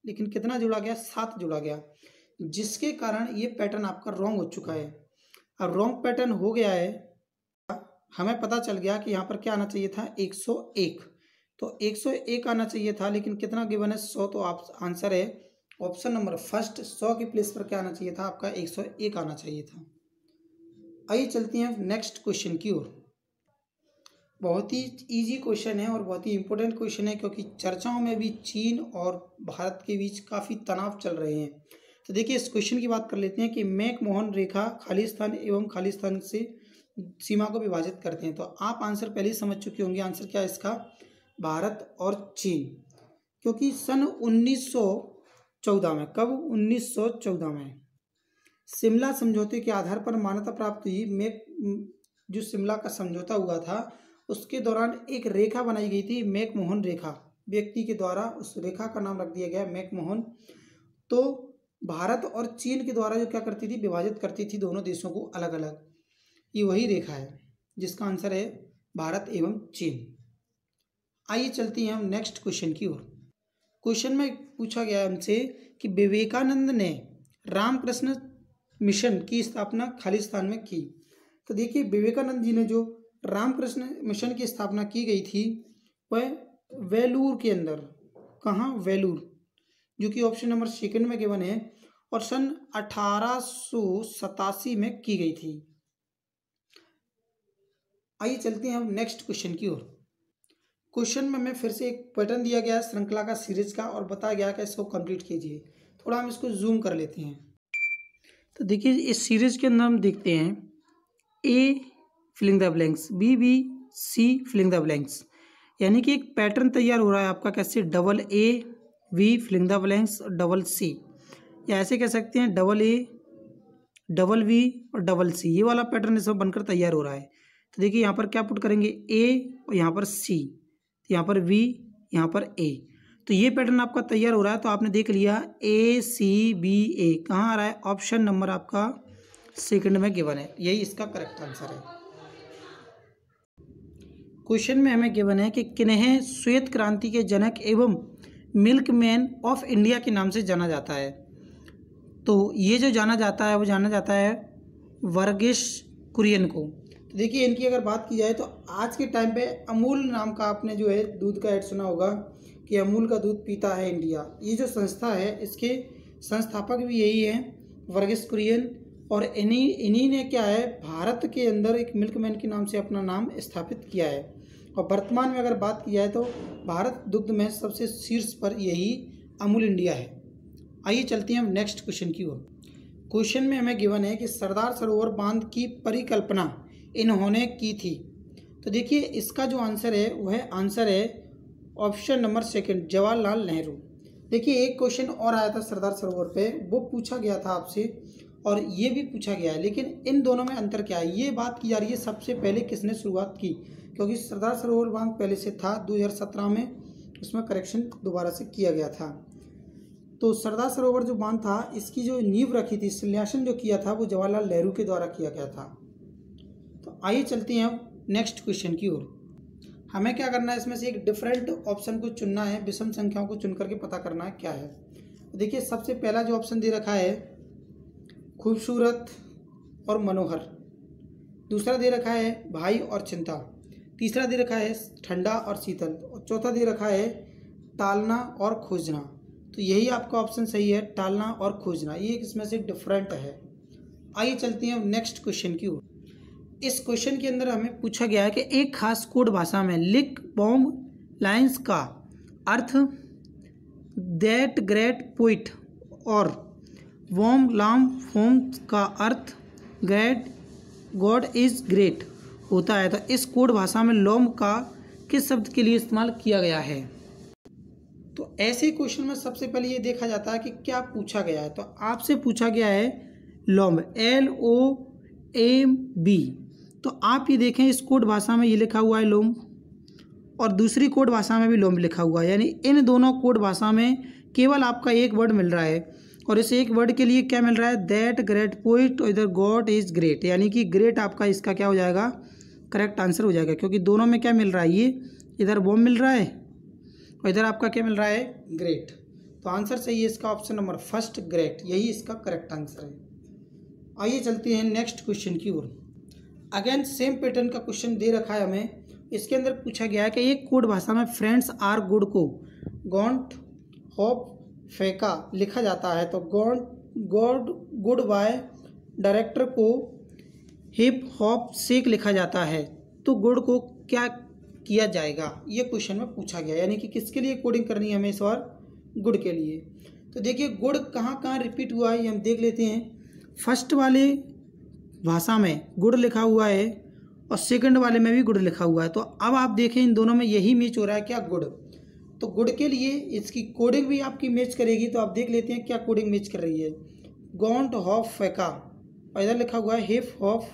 लेकिन कितना जोड़ा गया 7 जोड़ा गया, जिसके कारण ये पैटर्न आपका रॉन्ग हो चुका है। अब रॉन्ग पैटर्न हो गया है, हमें पता चल गया कि यहाँ पर क्या आना चाहिए था 101। तो 101 आना चाहिए था, लेकिन कितना गिवन है 100। तो आप आंसर है ऑप्शन नंबर फर्स्ट 100 की प्लेस पर क्या आना चाहिए था आपका 101 आना चाहिए था। आइए चलते हैं नेक्स्ट क्वेश्चन की ओर। बहुत ही इजी क्वेश्चन है और बहुत ही इंपॉर्टेंट क्वेश्चन है, क्योंकि चर्चाओं में भी चीन और भारत के बीच काफ़ी तनाव चल रहे हैं। तो देखिए इस क्वेश्चन की बात कर लेते हैं कि मैकमोहन रेखा खालिस्तान एवं खालिस्तान से सीमा को विभाजित करते हैं। तो आप आंसर पहले ही समझ चुके होंगे। आंसर क्या है इसका भारत और चीन, क्योंकि सन 1914 में, कब 1914 में शिमला समझौते के आधार पर मान्यता प्राप्त हुई। जो शिमला का समझौता हुआ था उसके दौरान एक रेखा बनाई गई थी मैकमोहन रेखा, व्यक्ति के द्वारा उस रेखा का नाम रख दिया गया मैकमोहन। तो भारत और चीन के द्वारा जो क्या करती थी विभाजित करती थी दोनों देशों को अलग अलग, ये वही रेखा है जिसका आंसर है भारत एवं चीन। आइए चलते हैं हम नेक्स्ट क्वेश्चन की ओर। क्वेश्चन में पूछा गया हमसे कि विवेकानंद ने रामकृष्ण मिशन की स्थापना खालिस्तान में की। तो देखिए विवेकानंद जी ने जो रामकृष्ण मिशन की स्थापना की गई थी वह वेलूर के अंदर, कहाँ वेलूर, जो कि ऑप्शन नंबर सेकंड में गिवन है, और सन 1887 में की गई थी। आइए चलते हैं हम नेक्स्ट क्वेश्चन की ओर। क्वेश्चन में हमें फिर से एक पैटर्न दिया गया है श्रृंखला का सीरीज का और बताया गया कि इसको कंप्लीट कीजिए। थोड़ा हम इसको जूम कर लेते हैं। तो देखिए इस सीरीज के अंदर हम देखते हैं A filling the blanks, B B C filling the blanks, यानी कि एक पैटर्न तैयार हो रहा है आपका कैसे double A V filling the blanks और डबल सी, या ऐसे कह सकते हैं डबल ए डबल वी और डबल सी, ये वाला पैटर्न इसमें बनकर तैयार हो रहा है। तो देखिए यहाँ पर क्या पुट करेंगे ए और यहाँ पर सी, यहाँ पर वी, यहाँ पर ए, तो ये पैटर्न आपका तैयार हो रहा है। तो आपने देख लिया ए सी बी ए कहाँ आ रहा है, ऑप्शन नंबर आपका सेकंड में गिवन है, यही इसका करेक्ट आंसर है। क्वेश्चन में हमें गिवन है कि किन्हें श्वेत क्रांति के जनक एवं मिल्कमैन ऑफ इंडिया के नाम से जाना जाता है। तो ये जो जाना जाता है वो जाना जाता है वर्गीस कुरियन को। तो देखिए इनकी अगर बात की जाए तो आज के टाइम पे अमूल नाम का आपने जो है दूध का ऐड सुना होगा कि अमूल का दूध पीता है इंडिया। ये जो संस्था है इसके संस्थापक भी यही हैं वर्गीस कुरियन, और इन्हीं ने क्या है भारत के अंदर एक मिल्कमैन के नाम से अपना नाम स्थापित किया है। और वर्तमान में अगर बात की जाए तो भारत दुग्ध में सबसे शीर्ष पर यही अमूल इंडिया है। आइए चलते हैं हम नेक्स्ट क्वेश्चन की ओर। क्वेश्चन में हमें गिवन है कि सरदार सरोवर बांध की परिकल्पना इन्होंने की थी। तो देखिए इसका जो आंसर है वह आंसर है option number second, Jawaharlal Nehru. देखिए एक क्वेश्चन और आया था सरदार सरोवर पे, वो पूछा गया था आपसे और ये भी पूछा गया है, लेकिन इन दोनों में अंतर क्या है ये बात की जा रही है सबसे पहले किसने शुरुआत की, क्योंकि सरदार सरोवर बांध पहले से था 2017 में, उसमें करेक्शन दोबारा से किया गया था। तो सरदार सरोवर जो बांध था इसकी जो नींव रखी थी, शिलान्यासन जो किया था वो जवाहरलाल नेहरू के द्वारा किया गया था। तो आइए चलते हैं अब नेक्स्ट क्वेश्चन की ओर। हमें क्या करना है, इसमें से एक डिफरेंट ऑप्शन को चुनना है, विषम संख्याओं को चुन करके पता करना है क्या है। देखिए सबसे पहला जो ऑप्शन दे रखा है खूबसूरत और मनोहर, दूसरा दे रखा है भाई और चिंता, तीसरा दे रखा है ठंडा और शीतल, और चौथा दे रखा है टालना और खोजना। तो यही आपका ऑप्शन सही है, टालना और खोजना, ये इसमें से डिफरेंट है। आइए चलते हैं नेक्स्ट क्वेश्चन की ओर। इस क्वेश्चन के अंदर हमें पूछा गया है कि एक खास कोड भाषा में लिक बॉम्ब लाइन्स का अर्थ दैट ग्रेट पोइट और वॉम लाम फोम का अर्थ ग्रेट गॉड इज ग्रेट होता है। तो इस कोड भाषा में लॉम का किस शब्द के लिए इस्तेमाल किया गया है। तो ऐसे क्वेश्चन में सबसे पहले ये देखा जाता है कि क्या पूछा गया है। तो आपसे पूछा गया है लॉम्ब, LOMB। तो आप ये देखें इस कोड भाषा में ये लिखा हुआ है लॉम्ब और दूसरी कोड भाषा में भी लॉम्ब लिखा हुआ है, यानी इन दोनों कोड भाषा में केवल आपका एक वर्ड मिल रहा है और इस एक वर्ड के लिए क्या मिल रहा है, दैट ग्रेट पोइट और इधर गॉड इज ग्रेट, यानी कि ग्रेट आपका इसका क्या हो जाएगा, करेक्ट आंसर हो जाएगा, क्योंकि दोनों में क्या मिल रहा है, ये इधर बॉम्ब मिल रहा है और इधर आपका क्या मिल रहा है, ग्रेट। तो आंसर सही है इसका ऑप्शन नंबर फर्स्ट, ग्रेट, यही इसका करेक्ट आंसर है। आइए चलते हैं नेक्स्ट क्वेश्चन की ओर। अगेन सेम पैटर्न का क्वेश्चन दे रखा है हमें। इसके अंदर पूछा गया है कि एक कोड भाषा में फ्रेंड्स आर गुड को गॉन्ट होप फेंका लिखा जाता है। तो गॉड गुड बाय डायरेक्टर को हिप हॉप सेक लिखा जाता है। तो गुड को क्या किया जाएगा, ये क्वेश्चन में पूछा गया, यानी कि किसके लिए कोडिंग करनी है हमें इस बार, गुड के लिए। तो देखिए गुड कहाँ कहाँ रिपीट हुआ है ये हम देख लेते हैं। फर्स्ट वाले भाषा में गुड लिखा हुआ है और सेकंड वाले में भी गुड लिखा हुआ है। तो अब आप देखें इन दोनों में यही मैच हो रहा है क्या, गुड। तो गुड के लिए इसकी कोडिंग भी आपकी मैच करेगी। तो आप देख लेते हैं क्या कोडिंग मैच कर रही है, गॉन्ट हॉफ फेंका और इधर लिखा हुआ है हिप हॉफ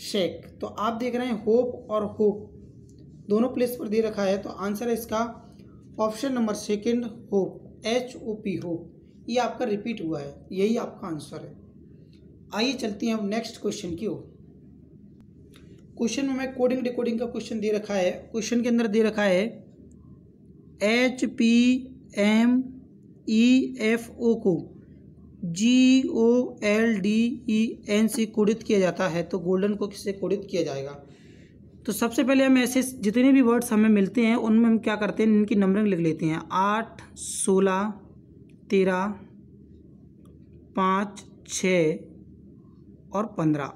शेक। तो आप देख रहे हैं होप और होप दोनों प्लेस पर दे रखा है। तो आंसर है इसका option number second, hope, HOP hope, ये आपका रिपीट हुआ है, यही आपका आंसर है। आइए चलते हैं अब नेक्स्ट क्वेश्चन की ओर। क्वेश्चन में हमें कोडिंग डिकोडिंग का क्वेश्चन दे रखा है। क्वेश्चन के अंदर दे रखा है HPMEFO को GOLDEN से कोडित किया जाता है। तो गोल्डन को किससे कोडित किया जाएगा। तो सबसे पहले हम ऐसे जितने भी वर्ड्स हमें मिलते हैं उनमें हम क्या करते हैं, इनकी नंबरिंग लिख लेते हैं, 8, 16, 13, 5, 6 और 15।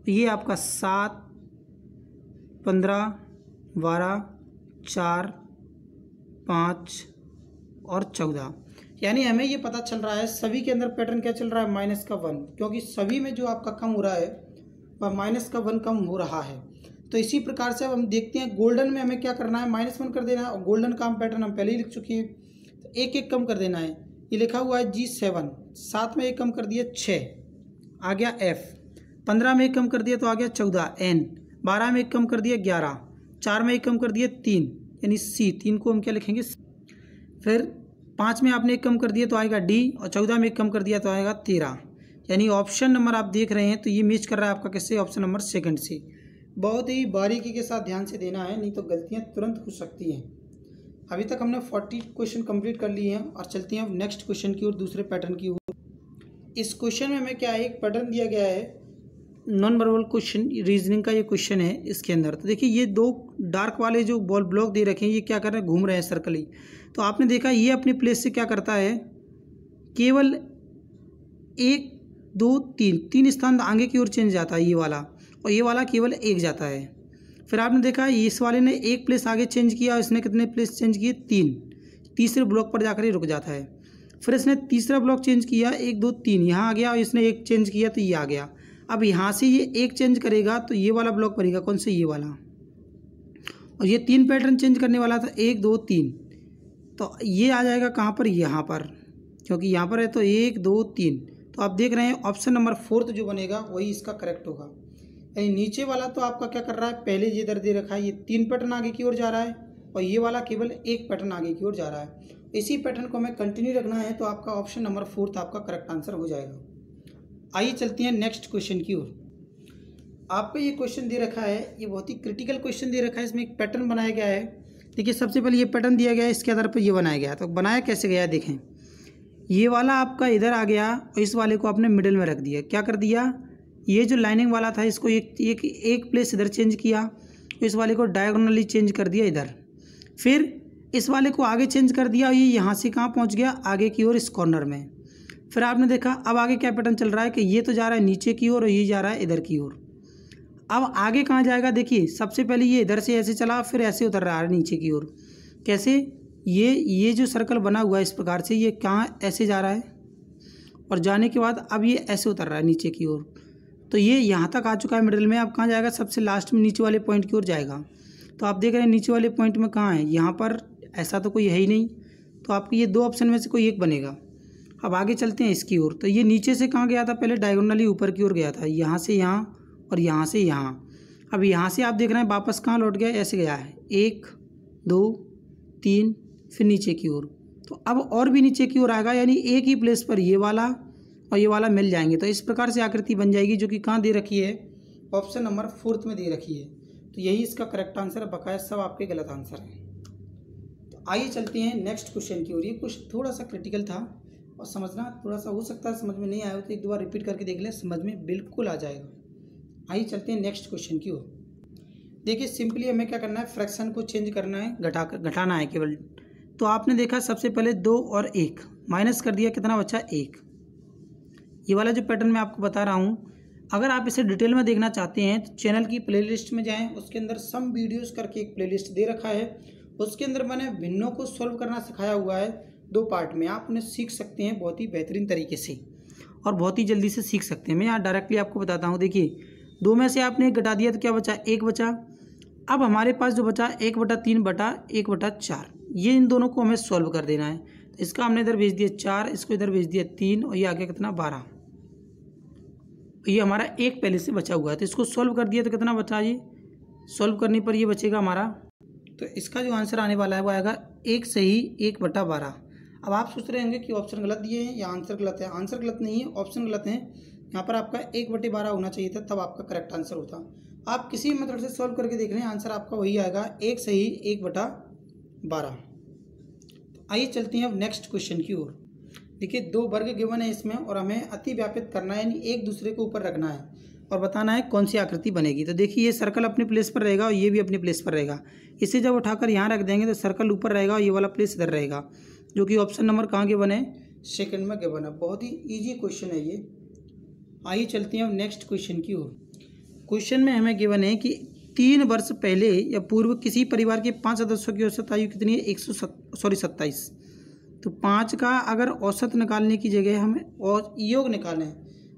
ये आपका 7, 15, 12, 4, 5 और 14, यानी हमें ये पता चल रहा है सभी के अंदर पैटर्न क्या चल रहा है, -1, क्योंकि सभी में जो आपका कम हो रहा है वह -1 कम हो रहा है। तो इसी प्रकार से अब हम देखते हैं गोल्डन में हमें क्या करना है, -1 कर देना है और गोल्डन का पैटर्न हम पहले ही लिख चुके हैं। तो एक एक कम कर देना है। ये लिखा हुआ है G7, 7 में एक कम कर दिया 6, आ गया F, 15 में एक कम कर दिया तो आ गया 14 N, 12 में एक कम कर दिया 11, 4 में एक कम कर दिया 3 यानी C, 3 को हम क्या लिखेंगे, फिर 5 में आपने एक कम कर दिया तो आएगा D और 14 में एक कम कर दिया तो आएगा 13, यानी ऑप्शन नंबर आप देख रहे हैं तो ये मैच कर रहा है आपका किससे, ऑप्शन नंबर सेकंड से। बहुत ही बारीकी के साथ ध्यान से देना है, नहीं तो गलतियाँ तुरंत हो सकती हैं। अभी तक हमने 40 क्वेश्चन कंप्लीट कर लिए हैं और चलते हैं अब नेक्स्ट क्वेश्चन की ओर, दूसरे पैटर्न की ओर। इस क्वेश्चन में हमें क्या है, एक पैटर्न दिया गया है, नॉन वर्बल क्वेश्चन रीजनिंग का ये क्वेश्चन है। इसके अंदर तो देखिए ये दो डार्क वाले जो बॉल ब्लॉक दे रखे हैं ये क्या कर रहे हैं, घूम रहे हैं सर्कल ही। तो आपने देखा ये अपनी प्लेस से क्या करता है, केवल 1 2 3 स्थान आगे की ओर चेंज जाता है ये वाला, और ये वाला केवल 1 जाता है। फिर आपने देखा इस वाले ने 1 प्लेस आगे चेंज किया, इसने कितने प्लेस चेंज किए, 3। तीसरे ब्लॉक पर जाकर ही रुक जाता है। फिर इसने तीसरा ब्लॉक चेंज किया, 1 2 3 यहाँ आ गया, और इसने 1 चेंज किया तो ये आ गया। अब यहाँ से ये 1 चेंज करेगा तो ये वाला ब्लॉक बनेगा, कौन से, ये वाला। और ये 3 पैटर्न चेंज करने वाला था, 1 2 3, तो ये आ जाएगा कहाँ पर, यहाँ पर, क्योंकि यहाँ पर है तो 1 2 3। तो आप देख रहे हैं ऑप्शन नंबर 4 जो बनेगा वही इसका करेक्ट होगा। यानी नीचे वाला तो आपका क्या कर रहा है, पहले ये इधर दे रखा है, ये 3 पैटर्न आगे की ओर जा रहा है, और ये वाला केवल 1 पैटर्न आगे की ओर जा रहा है। इसी पैटर्न को हमें कंटिन्यू रखना है, तो आपका ऑप्शन नंबर 4 आपका करेक्ट आंसर हो जाएगा। आइए चलते हैं नेक्स्ट क्वेश्चन की ओर। आपको ये क्वेश्चन दे रखा है, ये बहुत ही क्रिटिकल क्वेश्चन दे रखा है, इसमें एक पैटर्न बनाया गया है। देखिए सबसे पहले ये पैटर्न दिया गया है, इसके आधार पर ये बनाया गया है। तो बनाया कैसे गया है, देखें, ये वाला आपका इधर आ गया और इस वाले को आपने मिडिल में रख दिया। क्या कर दिया, ये जो लाइनिंग वाला था इसको एक प्लेस इधर चेंज किया, इस वाले को डायगोनली चेंज कर दिया इधर। फिर इस वाले को आगे चेंज कर दिया, ये यहाँ से कहाँ पहुँच गया, आगे की ओर इस कॉर्नर में। फिर आपने देखा अब आगे क्या पैटर्न चल रहा है कि ये तो जा रहा है नीचे की ओर और ये जा रहा है इधर की ओर। अब आगे कहाँ जाएगा, देखिए सबसे पहले ये इधर से ऐसे चला, फिर ऐसे उतर रहा है नीचे की ओर। कैसे, ये जो सर्कल बना हुआ है इस प्रकार से, ये कहाँ ऐसे जा रहा है और जाने के बाद अब ये ऐसे उतर रहा है नीचे की ओर। तो ये यहाँ तक आ चुका है मिडिल में। अब कहाँ जाएगा, सबसे लास्ट में नीचे वाले पॉइंट की ओर जाएगा। तो आप देख रहे हैं नीचे वाले पॉइंट में कहाँ है, यहाँ पर ऐसा तो कोई है ही नहीं, तो आपके ये 2 ऑप्शन में से कोई एक बनेगा। अब आगे चलते हैं इसकी ओर। तो ये नीचे से कहाँ गया था, पहले डायगोनली ऊपर की ओर गया था, यहाँ से यहाँ और यहाँ से यहाँ। अब यहाँ से आप देख रहे हैं वापस कहाँ लौट गया, ऐसे गया है, 1 2 3, फिर नीचे की ओर। तो अब और भी नीचे की ओर आएगा, यानी एक ही प्लेस पर ये वाला और ये वाला मिल जाएंगे। तो इस प्रकार से आकृति बन जाएगी, जो कि कहाँ दे रखी है, ऑप्शन नंबर 4 में दे रखी है। तो यही इसका करेक्ट आंसर है, बकाया सब आपके गलत आंसर हैं। तो आइए चलते हैं नेक्स्ट क्वेश्चन की ओर। ये कुछ थोड़ा सा क्रिटिकल था और समझना थोड़ा सा हो सकता है समझ में नहीं आया हो, तो 1 2 बार रिपीट करके देख लें, समझ में बिल्कुल आ जाएगा। आइए चलते हैं नेक्स्ट क्वेश्चन की ओर। देखिए सिंपली हमें क्या करना है, फ्रैक्शन को चेंज करना है, घटाना है केवल। तो आपने देखा सबसे पहले 2 और 1 माइनस कर दिया, कितना बचा, 1। ये वाला जो पैटर्न मैं आपको बता रहा हूँ, अगर आप इसे डिटेल में देखना चाहते हैं तो चैनल की प्लेलिस्ट में जाएं, उसके अंदर सम वीडियोस करके एक प्लेलिस्ट दे रखा है। उसके अंदर मैंने भिन्नों को सॉल्व करना सिखाया हुआ है 2 पार्ट में। आप उन्हें सीख सकते हैं बहुत ही बेहतरीन तरीके से और बहुत ही जल्दी से सीख सकते हैं। मैं यहाँ डायरेक्टली आपको बताता हूँ। देखिए 2 में से आपने 1 घटा दिया तो क्या बचा, 1 बचा। अब हमारे पास जो बचा 1/3/1/4, ये इन दोनों को हमें सॉल्व कर देना है। तो इसका हमने इधर भेज दिया 4, इसको इधर भेज दिया 3, और ये आ गया कितना, 12। ये हमारा 1 पहले से बचा हुआ है, तो इसको सॉल्व कर दिया तो कितना बचा, ये सॉल्व करने पर ये बचेगा हमारा। तो इसका जो आंसर आने वाला है वो आएगा 1 सही 1/12। अब आप सोच रहे होंगे कि ऑप्शन गलत दिए हैं या आंसर गलत है। आंसर गलत नहीं है, ऑप्शन गलत है। यहाँ पर आपका 1/12 होना चाहिए था, तब आपका करेक्ट आंसर होता। आप किसी मेथड से सॉल्व करके देख लें, आंसर आपका वही आएगा, 1 सही 1/12। आइए चलते हैं अब नेक्स्ट क्वेश्चन की ओर। देखिए 2 वर्ग गिवन है इसमें, और हमें अति व्यापित करना है, यानी एक दूसरे के ऊपर रखना है और बताना है कौन सी आकृति बनेगी। तो देखिए ये सर्कल अपनी प्लेस पर रहेगा और ये भी अपनी प्लेस पर रहेगा। इसे जब उठाकर यहाँ रख देंगे तो सर्कल ऊपर रहेगा और ये वाला प्लेस इधर रहेगा, जो कि ऑप्शन नंबर कहाँ गिवन है, सेकंड में गिवन है। बहुत ही ईजी क्वेश्चन है ये। आइए चलते हैं अब नेक्स्ट क्वेश्चन की ओर। क्वेश्चन में हमें गिवन है कि 3 वर्ष पहले या पूर्व किसी परिवार के 5 सदस्यों की औसत आयु कितनी है, 27। तो 5 का अगर औसत निकालने की जगह हमें और योग निकालें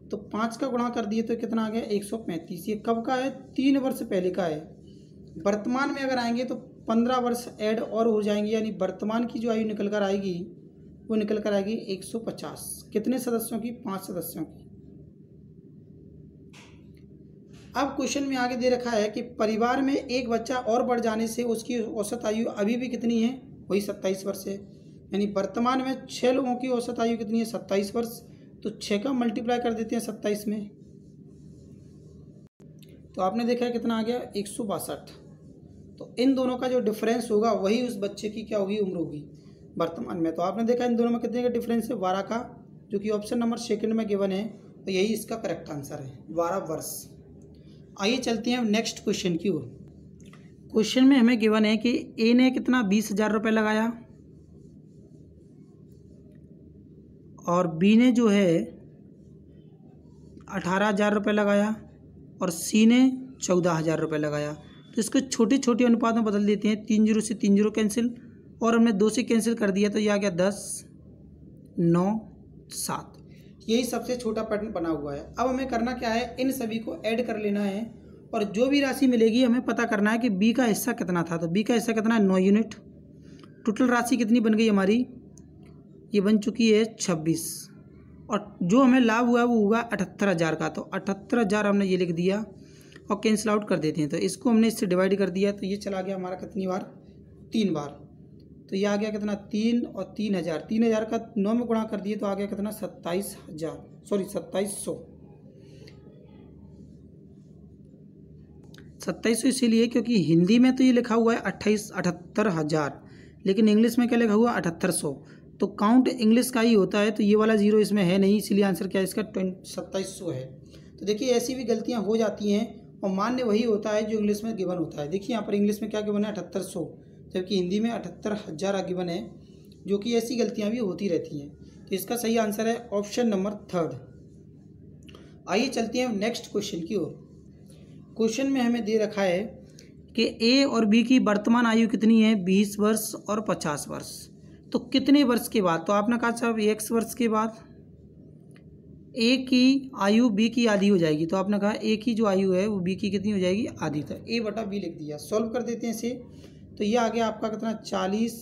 तो 5 का गुणा कर दिए तो कितना आ गया, 135। ये कब का है, 3 वर्ष पहले का है। वर्तमान में अगर आएंगे तो 15 वर्ष ऐड और हो जाएंगे, यानी वर्तमान की जो आयु निकल कर आएगी वो निकल कर आएगी 150। कितने सदस्यों की, 5 सदस्यों की। अब क्वेश्चन में आगे दे रखा है कि परिवार में एक बच्चा और बढ़ जाने से उसकी औसत आयु अभी भी कितनी है, वही 27 वर्ष है। यानी वर्तमान में 6 लोगों की औसत आयु कितनी है, 27 वर्ष। तो 6 का मल्टीप्लाई कर देते हैं 27 में, तो आपने देखा है कितना आ गया 162। तो इन दोनों का जो डिफरेंस होगा वही उस बच्चे की क्या होगी, उम्र होगी वर्तमान में। तो आपने देखा इन दोनों में कितने का डिफरेंस है, 12 का, जो कि ऑप्शन नंबर सेकंड में गिवन है। तो यही इसका करेक्ट आंसर है, 12 वर्ष। आइए चलते हैं नेक्स्ट क्वेश्चन की ओर। क्वेश्चन में हमें गिवन है कि ए ने कितना 20,000 रुपये लगाया और बी ने जो है 18,000 रुपये लगाया और सी ने 14,000 रुपये लगाया। तो इसको छोटे छोटे अनुपात में बदल देते हैं। 3 0 से 3 0 कैंसिल और हमने 2 से कैंसिल कर दिया, तो ये आ गया 10, 9, 7। यही सबसे छोटा पैटर्न बना हुआ है। अब हमें करना क्या है, इन सभी को ऐड कर लेना है और जो भी राशि मिलेगी हमें पता करना है कि बी का हिस्सा कितना था। तो बी का हिस्सा कितना है, 9 यूनिट। टोटल राशि कितनी बन गई हमारी, ये बन चुकी है 26। और जो हमें लाभ हुआ वो होगा 78,000 का। तो 78,000 हमने ये लिख दिया और कैंसिल आउट कर देते हैं। तो इसको हमने इससे डिवाइड कर दिया, तो ये चला गया हमारा कितनी बार, 3 बार। तो ये आ गया कितना, 3 और 3,000। 3,000 का 9 में गुणा कर दिए तो आ गया कितना, 27,000, सॉरी 2700। 2700 इसीलिए क्योंकि हिंदी में तो ये लिखा हुआ है 78,000, लेकिन इंग्लिश में क्या लिखा हुआ है 7800। तो काउंट इंग्लिश का ही होता है, तो ये वाला जीरो इसमें है नहीं, इसलिए आंसर क्या है इसका 2700 है। तो देखिए ऐसी भी गलतियां हो जाती हैं और मान्य वही होता है जो इंग्लिश में गिवन होता है। देखिए यहाँ पर इंग्लिश में क्या गिवन है, 7800, जबकि हिंदी में 78,000 गिवन है, जो कि ऐसी गलतियां भी होती रहती हैं। तो इसका सही आंसर है ऑप्शन नंबर 3। आइए चलते हैं नेक्स्ट क्वेश्चन की ओर। क्वेश्चन में हमें दे रखा है कि ए और बी की वर्तमान आयु कितनी है, 20 वर्ष और 50 वर्ष। तो कितने वर्ष के बाद, तो आपने कहा साहब x वर्ष के बाद ए की आयु बी की आधी हो जाएगी। तो आपने कहा ए की जो आयु है वो बी की कितनी हो जाएगी, आधी। तो ए बटा बी लिख दिया। सॉल्व कर देते हैं इसे, तो ये आ गया आपका कितना, 40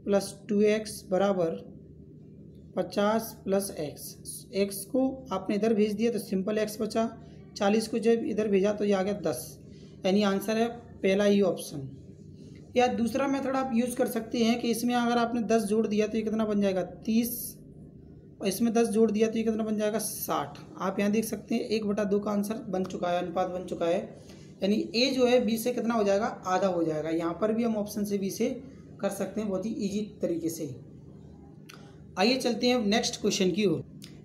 + 2x बराबर 50 + x। x को आपने इधर भेज दिया तो सिंपल x बचा, 40 को जब इधर भेजा तो ये आ गया 10। यानी आंसर है पहला ही ऑप्शन। या दूसरा मेथड आप यूज़ कर सकते हैं कि इसमें अगर आपने 10 जोड़ दिया तो ये कितना बन जाएगा, 30, और इसमें 10 जोड़ दिया तो ये कितना बन जाएगा, 60। आप यहाँ देख सकते हैं 1/2 का आंसर बन चुका है, अनुपात बन चुका है। यानी ए जो है बी से कितना हो जाएगा, आधा हो जाएगा। यहाँ पर भी हम ऑप्शन से बी से कर सकते हैं बहुत ही ईजी तरीके से। आइए चलते हैं नेक्स्ट क्वेश्चन की ओर।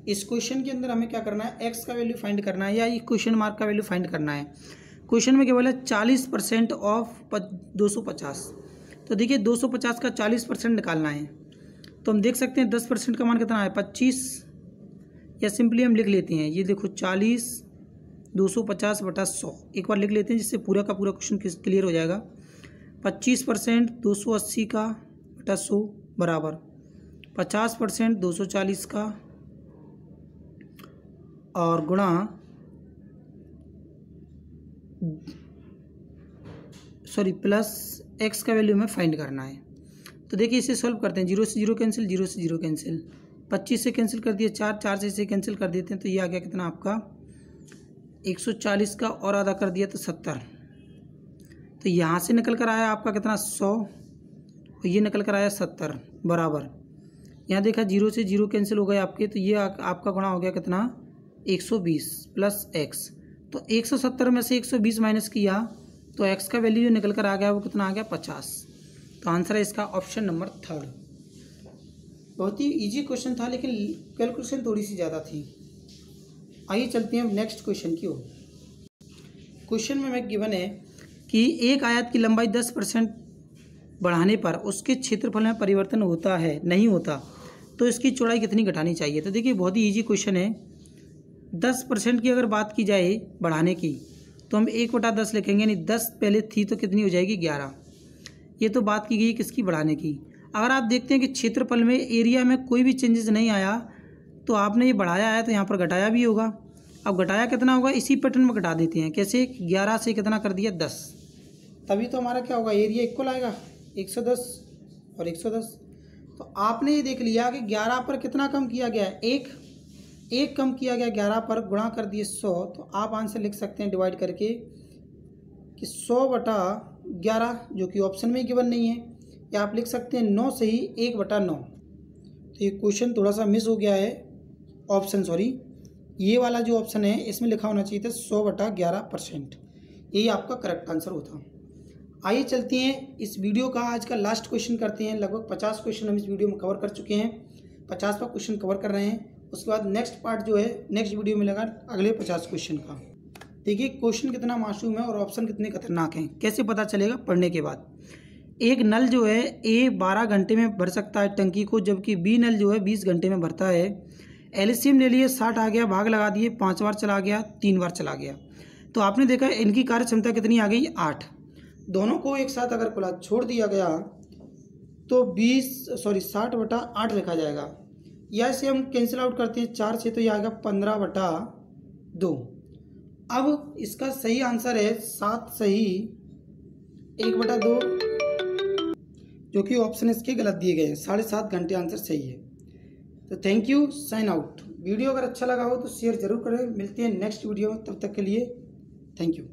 इस क्वेश्चन के अंदर हमें क्या करना है, एक्स का वैल्यू फाइंड करना है या क्वेश्चन मार्क का वैल्यू फाइंड करना है। क्वेश्चन में केवल है 40% ऑफ 250। तो देखिए 250 का 40% निकालना है। तो हम देख सकते हैं 10% का मान कितना है, 25, या सिंपली हम लिख लेते हैं, ये देखो 40 250 बटा 100। एक बार लिख लेते हैं जिससे पूरा का पूरा क्वेश्चन क्लियर हो जाएगा। 25% 280 का बटा 100 बराबर 50% 240 का और गुणा प्लस एक्स का वैल्यू हमें फाइंड करना है। तो देखिए इसे सॉल्व करते हैं, 0 से 0 कैंसिल, 0 से 0 कैंसिल, 25 से कैंसिल कर दिया 4, 4 से इसे कैंसिल कर देते हैं तो ये आ गया कितना आपका 140 का और आधा कर दिया तो 70। तो यहाँ से निकल कर आया आपका कितना 100 और ये निकल कर आया 70 बराबर। यहाँ देखा 0 से 0 कैंसिल हो गए आपके, तो ये आपका गुणा हो गया कितना 120 प्लस एक्स। तो 170 में से 120 माइनस किया तो एक्स का वैल्यू जो निकल कर आ गया वो कितना आ गया 50। तो आंसर है इसका ऑप्शन नंबर 3। बहुत ही इजी क्वेश्चन था लेकिन कैलकुलेशन थोड़ी सी ज़्यादा थी। आइए चलते हैं नेक्स्ट क्वेश्चन की ओर। क्वेश्चन में हमें गिवन है कि एक आयत की लंबाई 10% बढ़ाने पर उसके क्षेत्रफल में परिवर्तन होता है, नहीं होता, तो इसकी चौड़ाई कितनी घटानी चाहिए। तो देखिए बहुत ही इजी क्वेश्चन है। 10% की अगर बात की जाए बढ़ाने की तो हम 1/10 लिखेंगे, यानी 10 पहले थी तो कितनी हो जाएगी 11। ये तो बात की गई किसकी, बढ़ाने की। अगर आप देखते हैं कि क्षेत्रफल में एरिया में कोई भी चेंजेस नहीं आया तो आपने ये बढ़ाया है तो यहाँ पर घटाया भी होगा। अब घटाया कितना होगा, इसी पैटर्न में घटा देते हैं। कैसे, 11 से कितना कर दिया 10, तभी तो हमारा क्या होगा, एरिया इक्वल आएगा 110 और 110। तो आपने ये देख लिया कि 11 पर कितना कम किया गया है, एक कम किया गया 11 पर, गुणा कर दिए 100। तो आप आंसर लिख सकते हैं डिवाइड करके कि 100/11, जो कि ऑप्शन में गिवन नहीं है, या आप लिख सकते हैं 9 से ही 1/9। तो ये क्वेश्चन थोड़ा सा मिस हो गया है, ऑप्शन सॉरी, ये वाला जो ऑप्शन है इसमें लिखा होना चाहिए था 100/11%। यही आपका करेक्ट आंसर होता। आइए चलते हैं इस वीडियो का आज का लास्ट क्वेश्चन करते हैं। लगभग 50 क्वेश्चन हम इस वीडियो में कवर कर चुके हैं, 50वां क्वेश्चन कवर कर रहे हैं। उसके बाद नेक्स्ट पार्ट जो है नेक्स्ट वीडियो में लगा अगले 50 क्वेश्चन का। देखिए क्वेश्चन कितना मासूम है और ऑप्शन कितने खतरनाक हैं, कैसे पता चलेगा पढ़ने के बाद। एक नल जो है ए 12 घंटे में भर सकता है टंकी को, जबकि बी नल जो है 20 घंटे में भरता है। एलसीएम ले लिए 60 आ गया, भाग लगा दिए, 5 बार चला गया, 3 बार चला गया। तो आपने देखा इनकी कार्य क्षमता कितनी आ गई 8। दोनों को एक साथ अगर खुला छोड़ दिया गया तो 60/8 लिखा जाएगा, या इसे हम कैंसिल आउट करते हैं 4 से, तो यह आएगा 15/2। अब इसका सही आंसर है 7 सही 1/2, जो कि ऑप्शन इसके गलत दिए गए हैं। 7.5 घंटे आंसर सही है। तो thank you, sign out. Video अगर अच्छा लगा हो तो शेयर जरूर करें। मिलते हैं नेक्स्ट वीडियो में, तब तक के लिए थैंक यू।